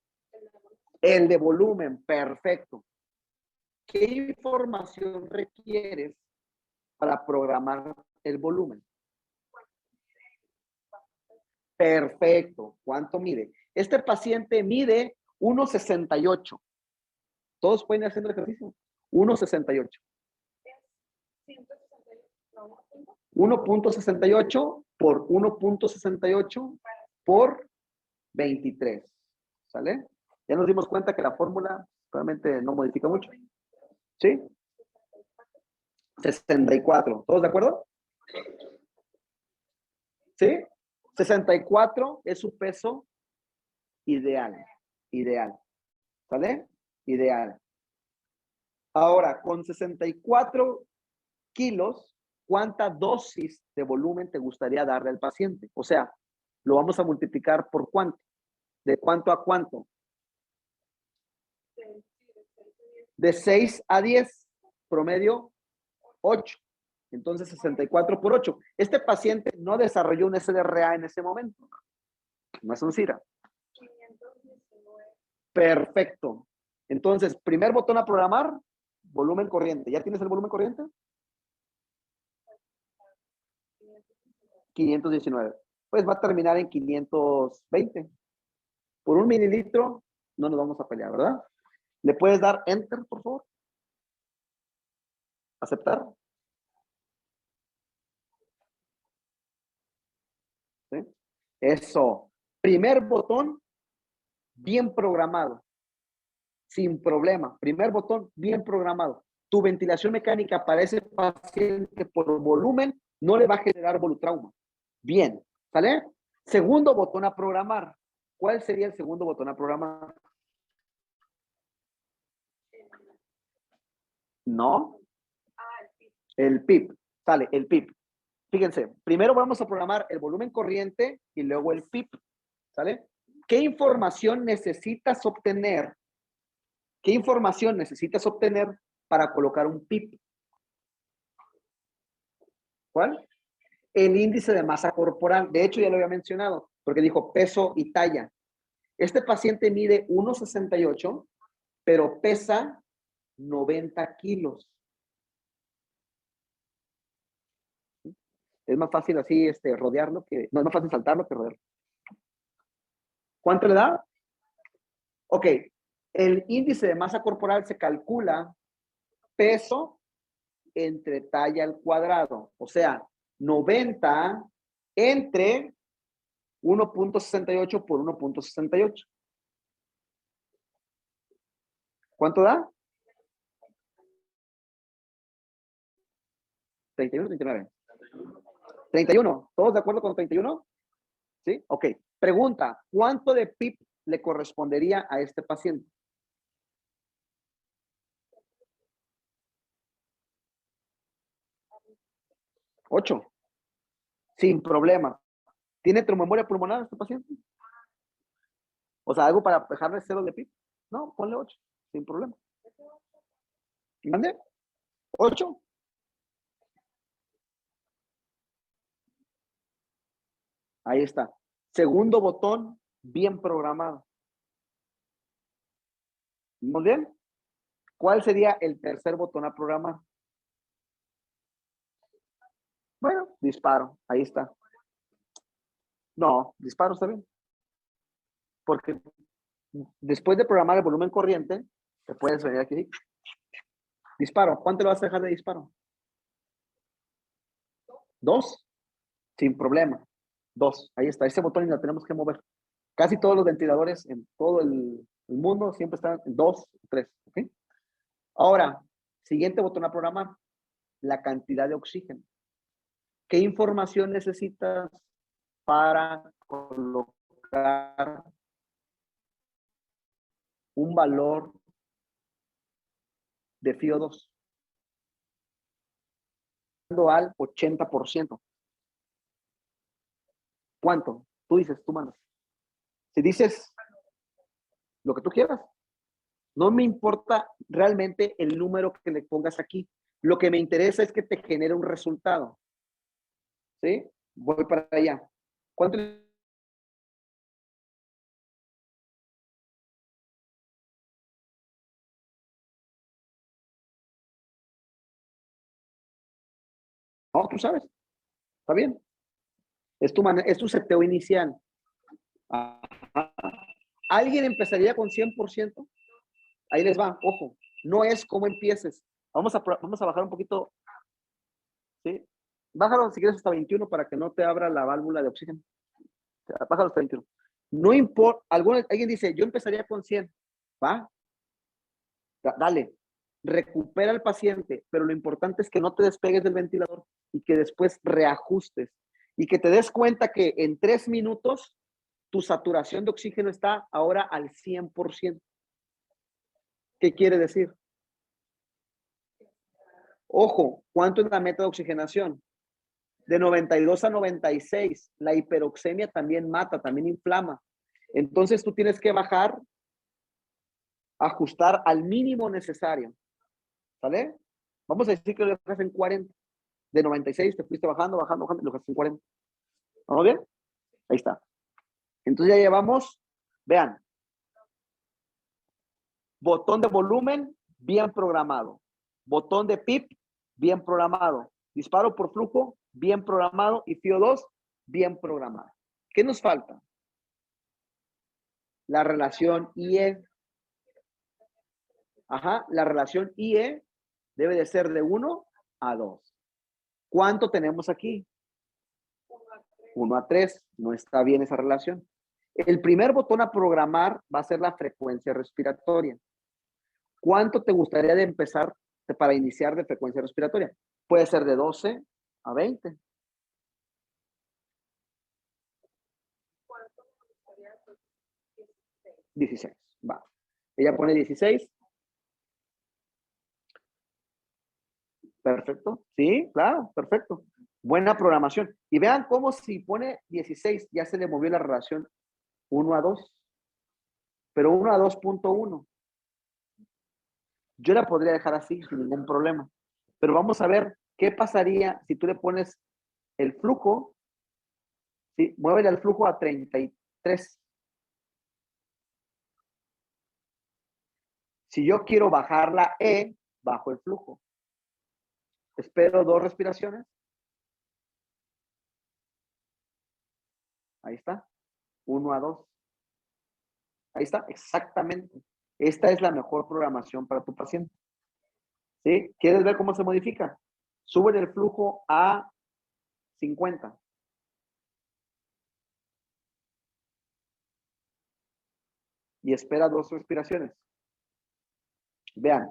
El de volumen. Perfecto. ¿Qué información requieres para programar el volumen? Perfecto. ¿Cuánto mide? Este paciente mide 1.68. Todos pueden hacer el ejercicio. 1.68. 1.68 por 1.68 por 23. ¿Sale? Ya nos dimos cuenta que la fórmula realmente no modifica mucho. ¿Sí? 64. ¿Todos de acuerdo? ¿Sí? 64 es su peso ideal. Ideal. ¿Sale? Ideal. Ahora, con 64 kilos, ¿cuánta dosis de volumen te gustaría darle al paciente? O sea, lo vamos a multiplicar por cuánto. ¿De cuánto a cuánto? De 6 a 10. Promedio 8. Entonces 64 por 8. Este paciente no desarrolló un SDRA en ese momento. No es un CIRA. Perfecto. Entonces, primer botón a programar, volumen corriente. ¿Ya tienes el volumen corriente? 519. Pues va a terminar en 520. Por 1 mililitro no nos vamos a pelear, ¿verdad? ¿Le puedes dar enter, por favor? ¿Aceptar? ¿Sí? Eso. Primer botón, bien programado. Sin problema. Primer botón, bien programado. Tu ventilación mecánica para ese paciente por volumen no le va a generar volutrauma. Bien. ¿Sale? Segundo botón a programar. ¿Cuál sería el segundo botón a programar? No. El PIP. Sale, el PIP. Fíjense, primero vamos a programar el volumen corriente y luego el PIP. ¿Sale? ¿Qué información necesitas obtener? ¿Qué información necesitas obtener para colocar un PIP? ¿Cuál? El índice de masa corporal. De hecho, ya lo había mencionado, porque dijo peso y talla. Este paciente mide 1.68, pero pesa 90 kilos. Es más fácil así rodearlo que... No, es más fácil saltarlo que rodearlo. ¿Cuánto le da? Ok. El índice de masa corporal se calcula peso entre talla al cuadrado. O sea, 90 entre 1.68 por 1.68. ¿Cuánto da? 31, 39. 31. ¿Todos de acuerdo con 31? ¿Sí? Ok. Pregunta, ¿cuánto de PIP le correspondería a este paciente? 8. Sin problema. ¿Tiene tromboembolia pulmonar este paciente? O sea, algo para dejarle 0 de PIP. No, ponle 8. Sin problema. ¿Mande? 8. Ahí está. Segundo botón, bien programado. Muy bien. ¿Cuál sería el tercer botón a programar? Bueno, disparo. Ahí está. No, disparo está bien. Porque después de programar el volumen corriente, te puedes venir aquí. Disparo. ¿Cuánto le vas a dejar de disparo? 2. Sin problema. 2. Ahí está. Ese botón y lo tenemos que mover. Casi todos los ventiladores en todo el mundo siempre están en 2, 3. ¿Okay? Ahora, siguiente botón a programar. La cantidad de oxígeno. ¿Qué información necesitas para colocar un valor de FiO2? Al 80%. ¿Cuánto? Tú dices, tú mandas. Si dices lo que tú quieras. No me importa realmente el número que le pongas aquí. Lo que me interesa es que te genere un resultado. ¿Sí? Voy para allá. ¿Cuánto? No, tú sabes. Está bien. Es tu seteo inicial. Ajá. ¿Alguien empezaría con 100%? Ahí les va, ojo. No es como empieces. Vamos a bajar un poquito. ¿Sí? Bájalo si quieres hasta 21 para que no te abra la válvula de oxígeno. Bájalo hasta 21. No importa. Alguien dice, yo empezaría con 100. ¿Va? Dale. Recupera al paciente, pero lo importante es que no te despegues del ventilador y que después reajustes y que te des cuenta que en 3 minutos tu saturación de oxígeno está ahora al 100%. ¿Qué quiere decir? Ojo, ¿cuánto es la meta de oxigenación? De 92 a 96. La hiperoxemia también mata, también inflama. Entonces tú tienes que bajar, ajustar al mínimo necesario. ¿Sale? Vamos a decir que lo dejas en 40. De 96 te fuiste bajando, y lo dejas en 40. ¿Vamos bien? Ahí está. Entonces ya llevamos, vean, botón de volumen, bien programado. Botón de PIP, bien programado. Disparo por flujo, bien programado. Y FIO2, bien programado. ¿Qué nos falta? La relación IE. Ajá, la relación IE debe de ser de 1 a 2. ¿Cuánto tenemos aquí? 1 a 3. No está bien esa relación. El primer botón a programar va a ser la frecuencia respiratoria. ¿Cuánto te gustaría de empezar para iniciar de frecuencia respiratoria? Puede ser de 12 a 20. ¿Cuánto me gustaría? 16. Va. Ella pone 16. Perfecto. Sí, claro, perfecto. Buena programación. Y vean cómo si pone 16 ya se le movió la relación 1 a 2. Pero 1 a 2.1. Yo la podría dejar así sin ningún problema. Pero vamos a ver qué pasaría si tú le pones el flujo. ¿Sí? Muévele el flujo a 33. Si yo quiero bajar la E, bajo el flujo. Espero 2 respiraciones. Ahí está. 1 a 2. Ahí está, exactamente. Esta es la mejor programación para tu paciente. ¿Sí? ¿Quieres ver cómo se modifica? Sube el flujo a 50. Y espera 2 respiraciones. Vean.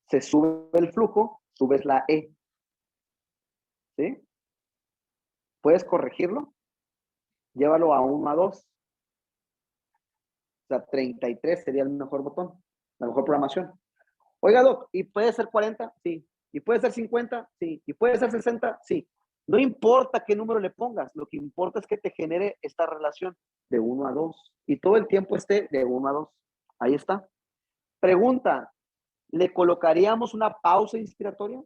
Se sube el flujo, subes la E. ¿Sí? ¿Puedes corregirlo? Llévalo a 1 a 2. O sea, 33 sería el mejor botón, la mejor programación. Oiga, Doc, ¿y puede ser 40? Sí. ¿Y puede ser 50? Sí. ¿Y puede ser 60? Sí. No importa qué número le pongas, lo que importa es que te genere esta relación de 1 a 2 y todo el tiempo esté de 1 a 2. Ahí está. Pregunta, ¿le colocaríamos una pausa inspiratoria?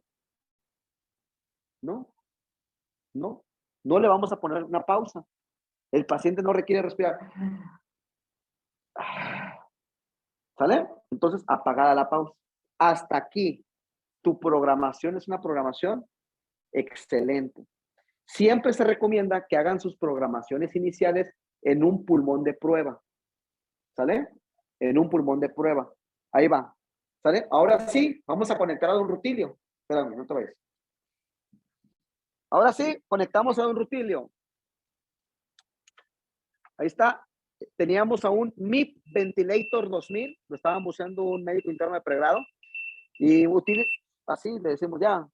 No, no, no le vamos a poner una pausa. El paciente no requiere respirar. ¿Sale? Entonces, apagada la pausa. Hasta aquí, tu programación es una programación excelente. Siempre se recomienda que hagan sus programaciones iniciales en un pulmón de prueba. ¿Sale? En un pulmón de prueba. Ahí va. ¿Sale? Ahora sí, vamos a conectar a un rutilio. Espérame, no te vayas. Ahora sí, conectamos a un rutilio. Ahí está. Teníamos a un MIP Ventilator 2000. Lo estábamos usando un médico interno de pregrado. Y así le decimos ya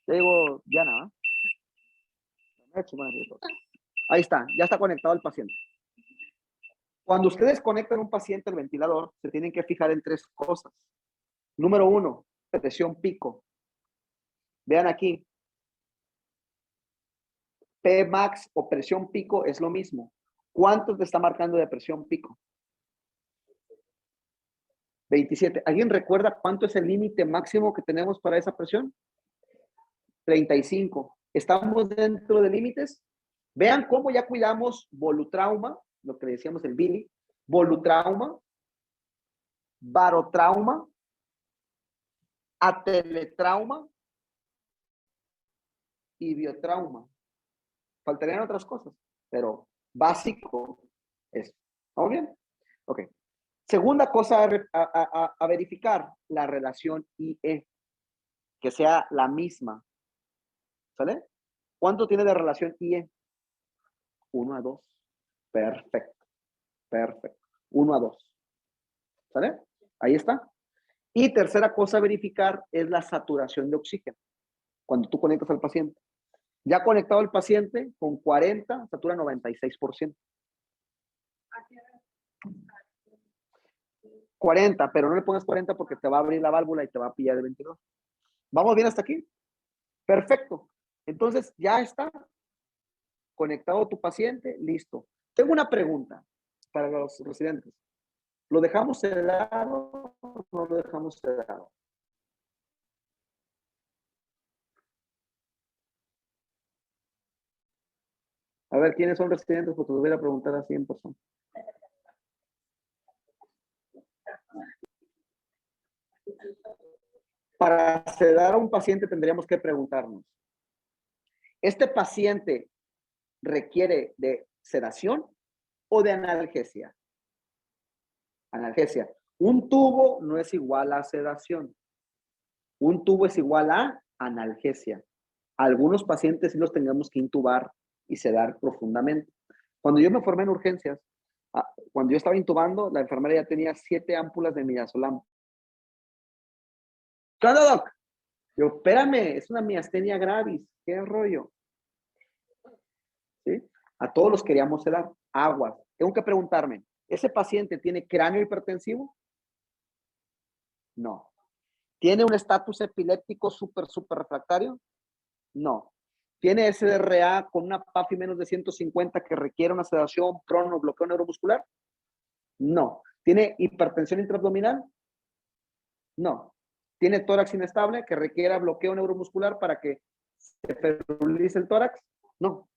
digo, ya nada. Ahí está, ya está conectado el paciente. Cuando ustedes conectan un paciente al ventilador, se tienen que fijar en 3 cosas. Número 1, presión pico. Vean aquí. P max o presión pico es lo mismo. ¿Cuánto te está marcando de presión pico? 27. ¿Alguien recuerda cuánto es el límite máximo que tenemos para esa presión? 35. ¿Estamos dentro de límites? Vean cómo ya cuidamos volutrauma, lo que le decíamos el Billy, volutrauma, barotrauma, ateletrauma y biotrauma. Faltarían otras cosas, pero básico es. ¿Vamos bien? Ok. Segunda cosa a verificar, la relación IE, que sea la misma. ¿Sale? ¿Cuánto tiene de relación IE? 1:2. Perfecto. Perfecto. 1:2. ¿Sale? Ahí está. Y tercera cosa a verificar es la saturación de oxígeno. Cuando tú conectas al paciente. Ya conectado el paciente, con 40, satura 96%. 40, pero no le pongas 40 porque te va a abrir la válvula y te va a pillar el ventilador. ¿Vamos bien hasta aquí? Perfecto. Entonces, ya está conectado tu paciente, listo. Tengo una pregunta para los residentes. ¿Lo dejamos sedado o no lo dejamos sedado? A ver, ¿quiénes son residentes? Porque te voy a preguntar así en persona. Para sedar a un paciente tendríamos que preguntarnos, ¿este paciente requiere de sedación o de analgesia? Analgesia. Un tubo no es igual a sedación. Un tubo es igual a analgesia. Algunos pacientes sí los tengamos que intubar y sedar profundamente. Cuando yo me formé en urgencias, cuando yo estaba intubando, la enfermera ya tenía 7 ámpulas de midazolam. ¿Qué onda, doc? Yo, espérame, es una miastenia gravis. ¿Qué rollo? ¿Sí? A todos los queríamos sedar. Aguas. Tengo que preguntarme, ¿ese paciente tiene cráneo hipertensivo? No. ¿Tiene un estatus epiléptico súper refractario? No. ¿Tiene SDRA con una PAFI menos de 150 que requiere una sedación, crono, bloqueo neuromuscular? No. ¿Tiene hipertensión intraabdominal? No. ¿Tiene tórax inestable que requiera bloqueo neuromuscular para que se ferulice el tórax? No.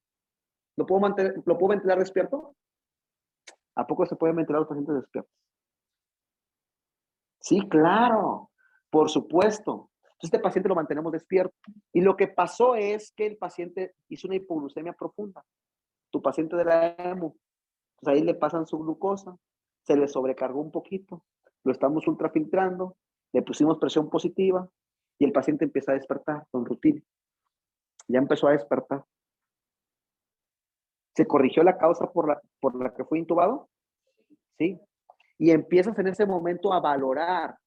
¿Lo puedo ventilar despierto? ¿A poco se pueden ventilar los pacientes despiertos? Sí, claro. Por supuesto. Entonces, este paciente lo mantenemos despierto. Y lo que pasó es que el paciente hizo una hipoglucemia profunda. Tu paciente de la EMU. Pues ahí le pasan su glucosa. Se le sobrecargó un poquito. Lo estamos ultrafiltrando. Le pusimos presión positiva. Y el paciente empieza a despertar con rutina. Ya empezó a despertar. ¿Se corrigió la causa por la que fue intubado? Sí. Y empiezas en ese momento a valorar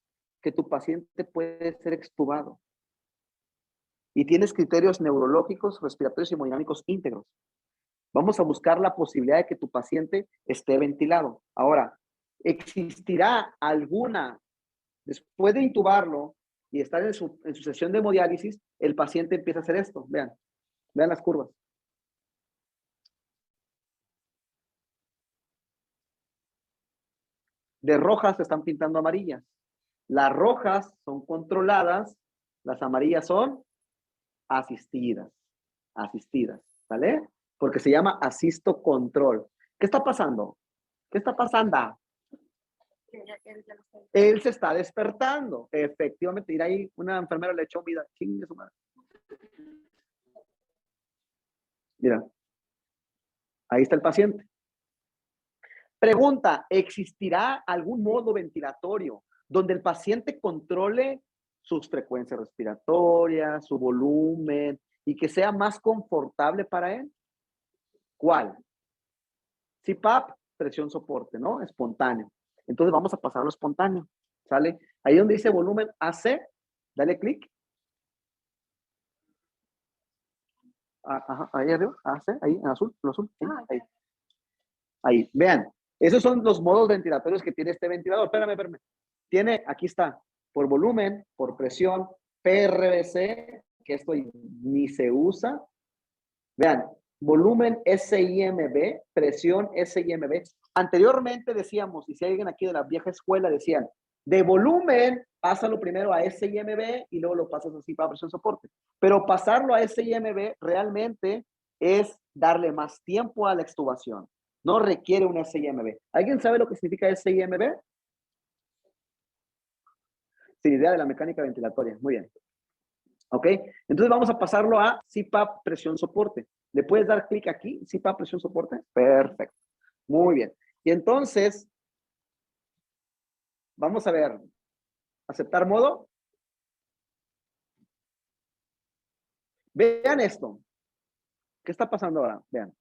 que tu paciente puede ser extubado. Y tienes criterios neurológicos, respiratorios y hemodinámicos íntegros. Vamos a buscar la posibilidad de que tu paciente esté ventilado. Ahora, ¿existirá alguna, después de intubarlo y estar en su sesión de hemodiálisis, el paciente empieza a hacer esto? Vean las curvas. De rojas se están pintando amarillas. Las rojas son controladas, las amarillas son asistidas, ¿vale? Porque se llama asisto control. ¿Qué está pasando? ¿Qué está pasando? Él se está despertando. Efectivamente, ir ahí, una enfermera le echó vida. Chingue su madre. Mira, ahí está el paciente. Pregunta, ¿existirá algún modo ventilatorio donde el paciente controle sus frecuencias respiratorias, su volumen y que sea más confortable para él? ¿Cuál? CPAP, presión soporte, ¿no? Espontáneo. Entonces vamos a pasarlo espontáneo, ¿sale? Ahí donde dice volumen AC, dale clic. Ajá, ahí arriba, AC, ahí en azul, lo azul, ahí. Ahí, vean, esos son los modos ventilatorios que tiene este ventilador. Espérame. Tiene, aquí está, por volumen, por presión, PRBC, que esto ni se usa. Vean, volumen SIMB, presión SIMB. Anteriormente decíamos, y si hay alguien aquí de la vieja escuela, decían, de volumen, pásalo primero a SIMB y luego lo pasas así para presión soporte. Pero pasarlo a SIMB realmente es darle más tiempo a la extubación. No requiere un SIMB. ¿Alguien sabe lo que significa SIMB? Sin idea de la mecánica ventilatoria. Muy bien. ¿Ok? Entonces vamos a pasarlo a CPAP presión soporte. ¿Le puedes dar clic aquí? CPAP presión soporte. Perfecto. Muy bien. Y entonces, vamos a ver. ¿Aceptar modo? Vean esto. ¿Qué está pasando ahora? Vean.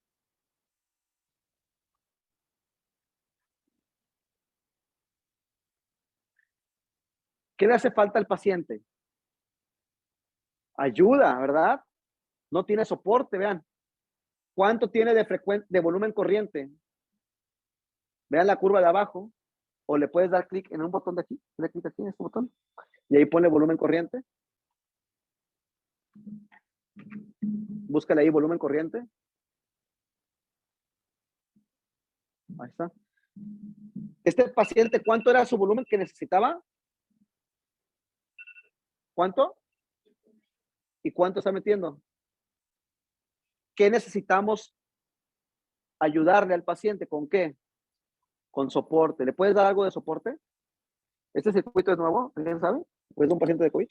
¿Qué le hace falta al paciente? Ayuda, ¿verdad? No tiene soporte, vean. ¿Cuánto tiene de volumen corriente? Vean la curva de abajo. O le puedes dar clic en un botón de aquí. Dale clic aquí en este botón. Y ahí ponle volumen corriente. Búscale ahí volumen corriente. Ahí está. Este paciente, ¿cuánto era su volumen que necesitaba? ¿Cuánto? ¿Y cuánto está metiendo? ¿Qué necesitamos ayudarle al paciente? ¿Con qué? Con soporte. ¿Le puedes dar algo de soporte? ¿Este circuito es nuevo? ¿Alguien sabe? ¿O es de un paciente de COVID?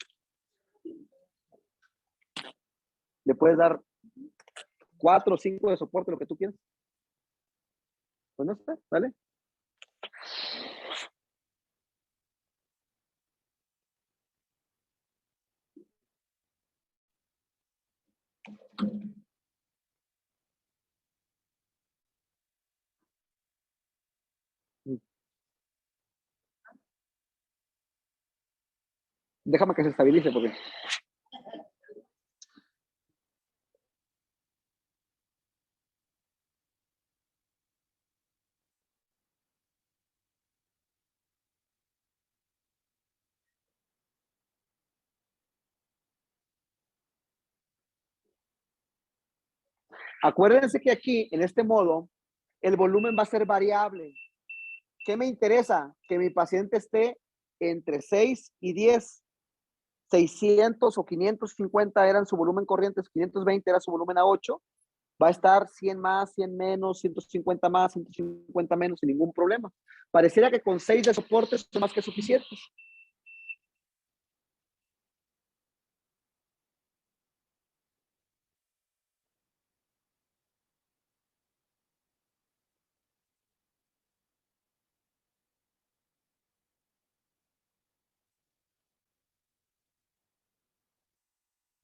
¿Le puedes dar 4 o 5 de soporte, lo que tú quieras? Pues no sé, ¿vale? Déjame que se estabilice porque... Acuérdense que aquí, en este modo, el volumen va a ser variable. ¿Qué me interesa? Que mi paciente esté entre 6 y 10. 600 o 550 eran su volumen corriente, 520 era su volumen a 8. Va a estar 100 más, 100 menos, 150 más, 150 menos, sin ningún problema. Pareciera que con 6 de soportes son más que suficientes.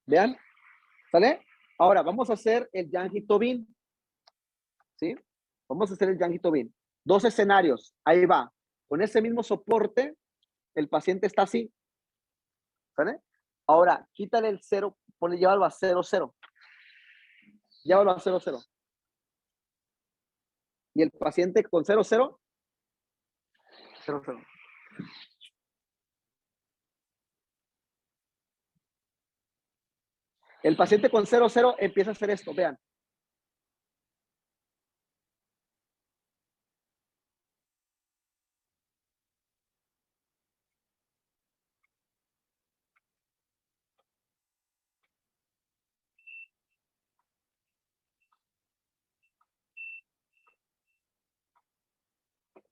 Vean, ¿sale? Ahora vamos a hacer el Yankee Tobin, ¿sí? Vamos a hacer el Yankee Tobin. 2 escenarios, ahí va. Con ese mismo soporte, el paciente está así, ¿sale? Ahora, quítale el 0, ponle, llévalo a 0, 0. Llévalo a 0, 0. Y el paciente con 0, 0, 0, 0. El paciente con 0, 0 empieza a hacer esto, vean.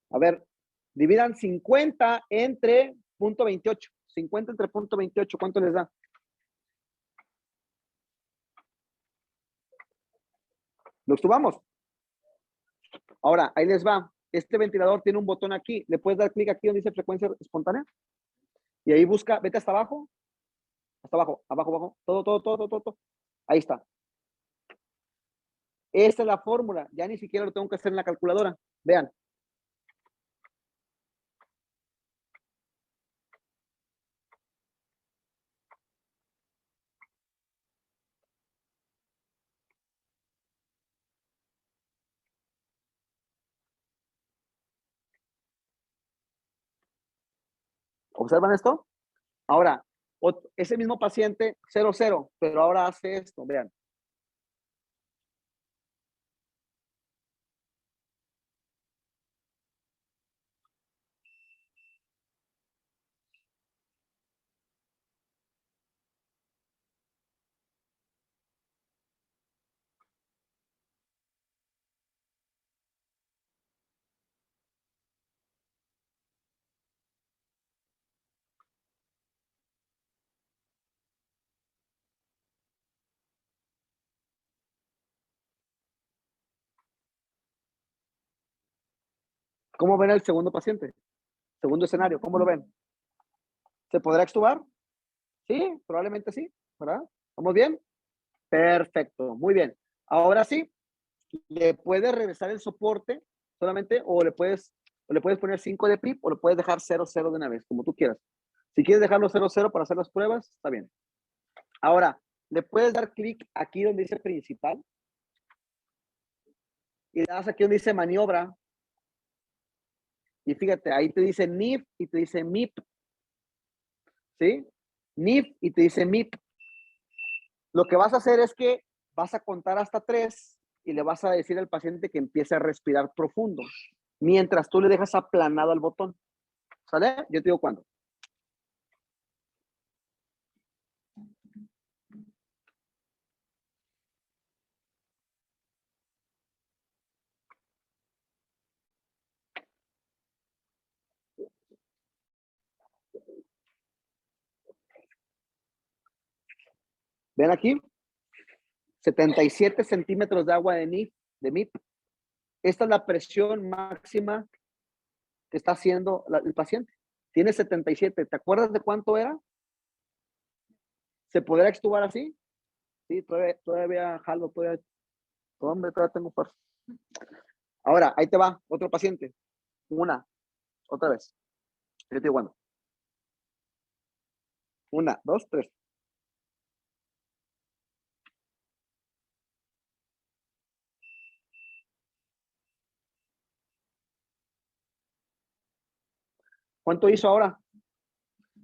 A ver, dividan 50 entre punto 28. 50 entre punto 28, ¿cuánto les da? Lo subamos. Ahora, ahí les va. Este ventilador tiene un botón aquí. Le puedes dar clic aquí donde dice frecuencia espontánea. Y ahí busca, vete hasta abajo. Hasta abajo, abajo, abajo. Todo. Ahí está. Esta es la fórmula. Ya ni siquiera lo tengo que hacer en la calculadora. Vean. ¿Observan esto? Ahora, ese mismo paciente 0, 0, pero ahora hace esto. Vean. ¿Cómo ven el segundo paciente? Segundo escenario, ¿cómo lo ven? ¿Se podrá extubar? Sí, probablemente sí, ¿verdad? ¿Vamos bien? Perfecto, muy bien. Ahora sí, le puedes regresar el soporte solamente o le puedes poner 5 de PIP o le puedes dejar 0, 0 de una vez, como tú quieras. Si quieres dejarlo 0, 0 para hacer las pruebas, está bien. Ahora, le puedes dar clic aquí donde dice principal y le das aquí donde dice maniobra. Y fíjate, ahí te dice NIF y te dice MIP. ¿Sí? NIF y te dice MIP. Lo que vas a hacer es que vas a contar hasta 3 y le vas a decir al paciente que empiece a respirar profundo, mientras tú le dejas aplanado al botón. ¿Sale? Yo te digo cuándo. Ven aquí, 77 centímetros de agua de NIF, de MIP. Esta es la presión máxima que está haciendo el paciente. Tiene 77. ¿Te acuerdas de cuánto era? ¿Se podrá extubar así? Sí, todavía jalo, todavía tengo fuerza. Ahora, ahí te va, otro paciente. Otra vez. Yo te digo, bueno. 1, 2, 3. ¿Cuánto hizo ahora?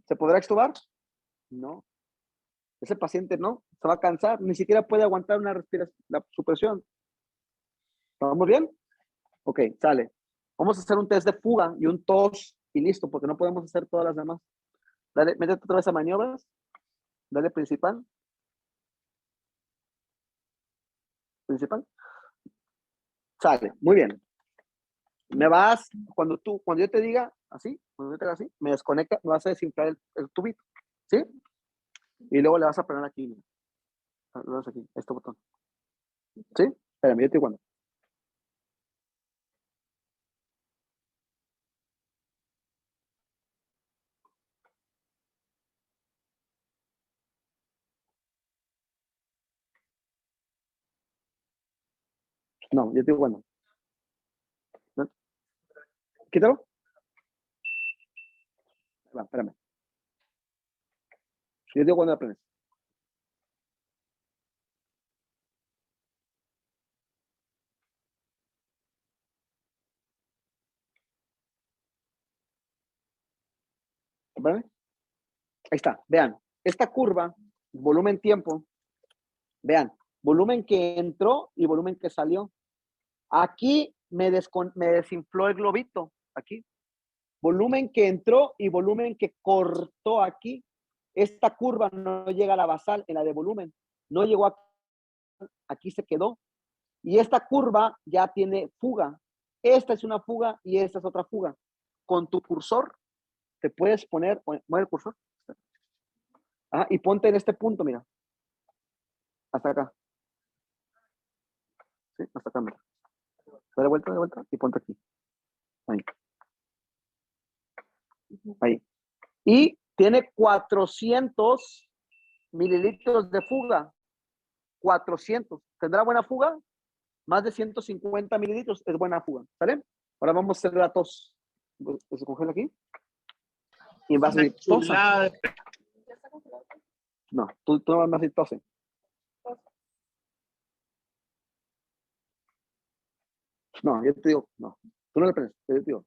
¿Se podrá extubar? No. Ese paciente no, se va a cansar, ni siquiera puede aguantar una respiración, su presión. ¿Estamos bien? Ok, sale. Vamos a hacer un test de fuga y un tos y listo, porque no podemos hacer todas las demás. Dale, métete otra vez a maniobras. Dale principal. Principal. Sale, muy bien. Me vas, cuando yo te diga así, cuando yo te diga así, me desconecta, me vas a desinflar el tubito, ¿sí? Y luego le vas a poner aquí, le das aquí, este botón. ¿Sí? Espérame, yo te digo cuándo. No, yo te digo cuándo. ¿No? Quítalo. Va, espérame. Yo te digo cuándo aprendes. Espérame. Ahí está, vean, esta curva, volumen tiempo, vean, volumen que entró y volumen que salió. Aquí me desinfló el globito, aquí. Volumen que entró y volumen que cortó aquí. Esta curva no llega a la basal en la de volumen, no llegó aquí se quedó. Y esta curva ya tiene fuga. Esta es una fuga y esta es otra fuga. Con tu cursor, te puedes poner, mueve el cursor. Y ponte en este punto, mira. Hasta acá. ¿Sí? Hasta acá, mira. Dale vuelta y ponte aquí. Ahí. Ahí. Y tiene 400 mililitros de fuga. 400. ¿Tendrá buena fuga? Más de 150 mililitros es buena fuga. ¿Sale? Ahora vamos a hacer la tos. Se congela aquí. Y vas a decir, tosa. No, tú no vas a decir tose. No, yo te digo, no. Tú no le prendes, yo te digo.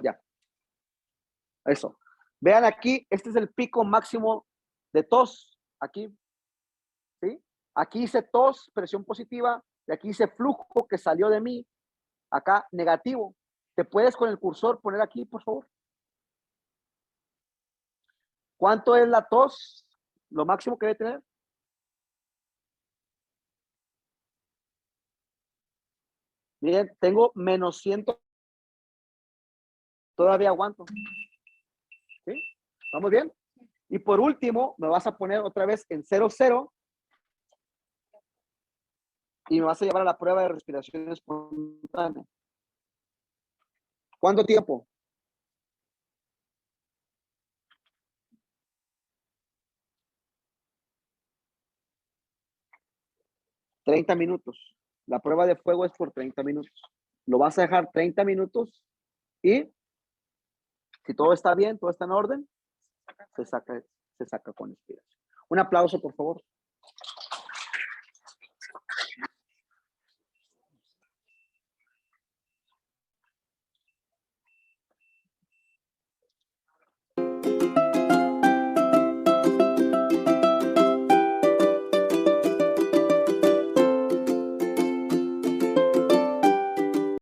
Ya. Eso. Vean aquí, este es el pico máximo de tos. Aquí. ¿Sí? Aquí hice tos, presión positiva, y aquí hice flujo que salió de mí. Acá, negativo. ¿Te puedes con el cursor poner aquí, por favor? ¿Cuánto es la tos? Lo máximo que debe tener. Miren, tengo menos 100. Todavía aguanto. ¿Sí? ¿Vamos bien? Y por último, me vas a poner otra vez en 0-0 y me vas a llevar a la prueba de respiración espontánea. ¿Cuánto tiempo? $30 minutos. La prueba de fuego es por 30 minutos. Lo vas a dejar 30 minutos y si todo está bien, todo está en orden, se saca con inspiración. Un aplauso, por favor.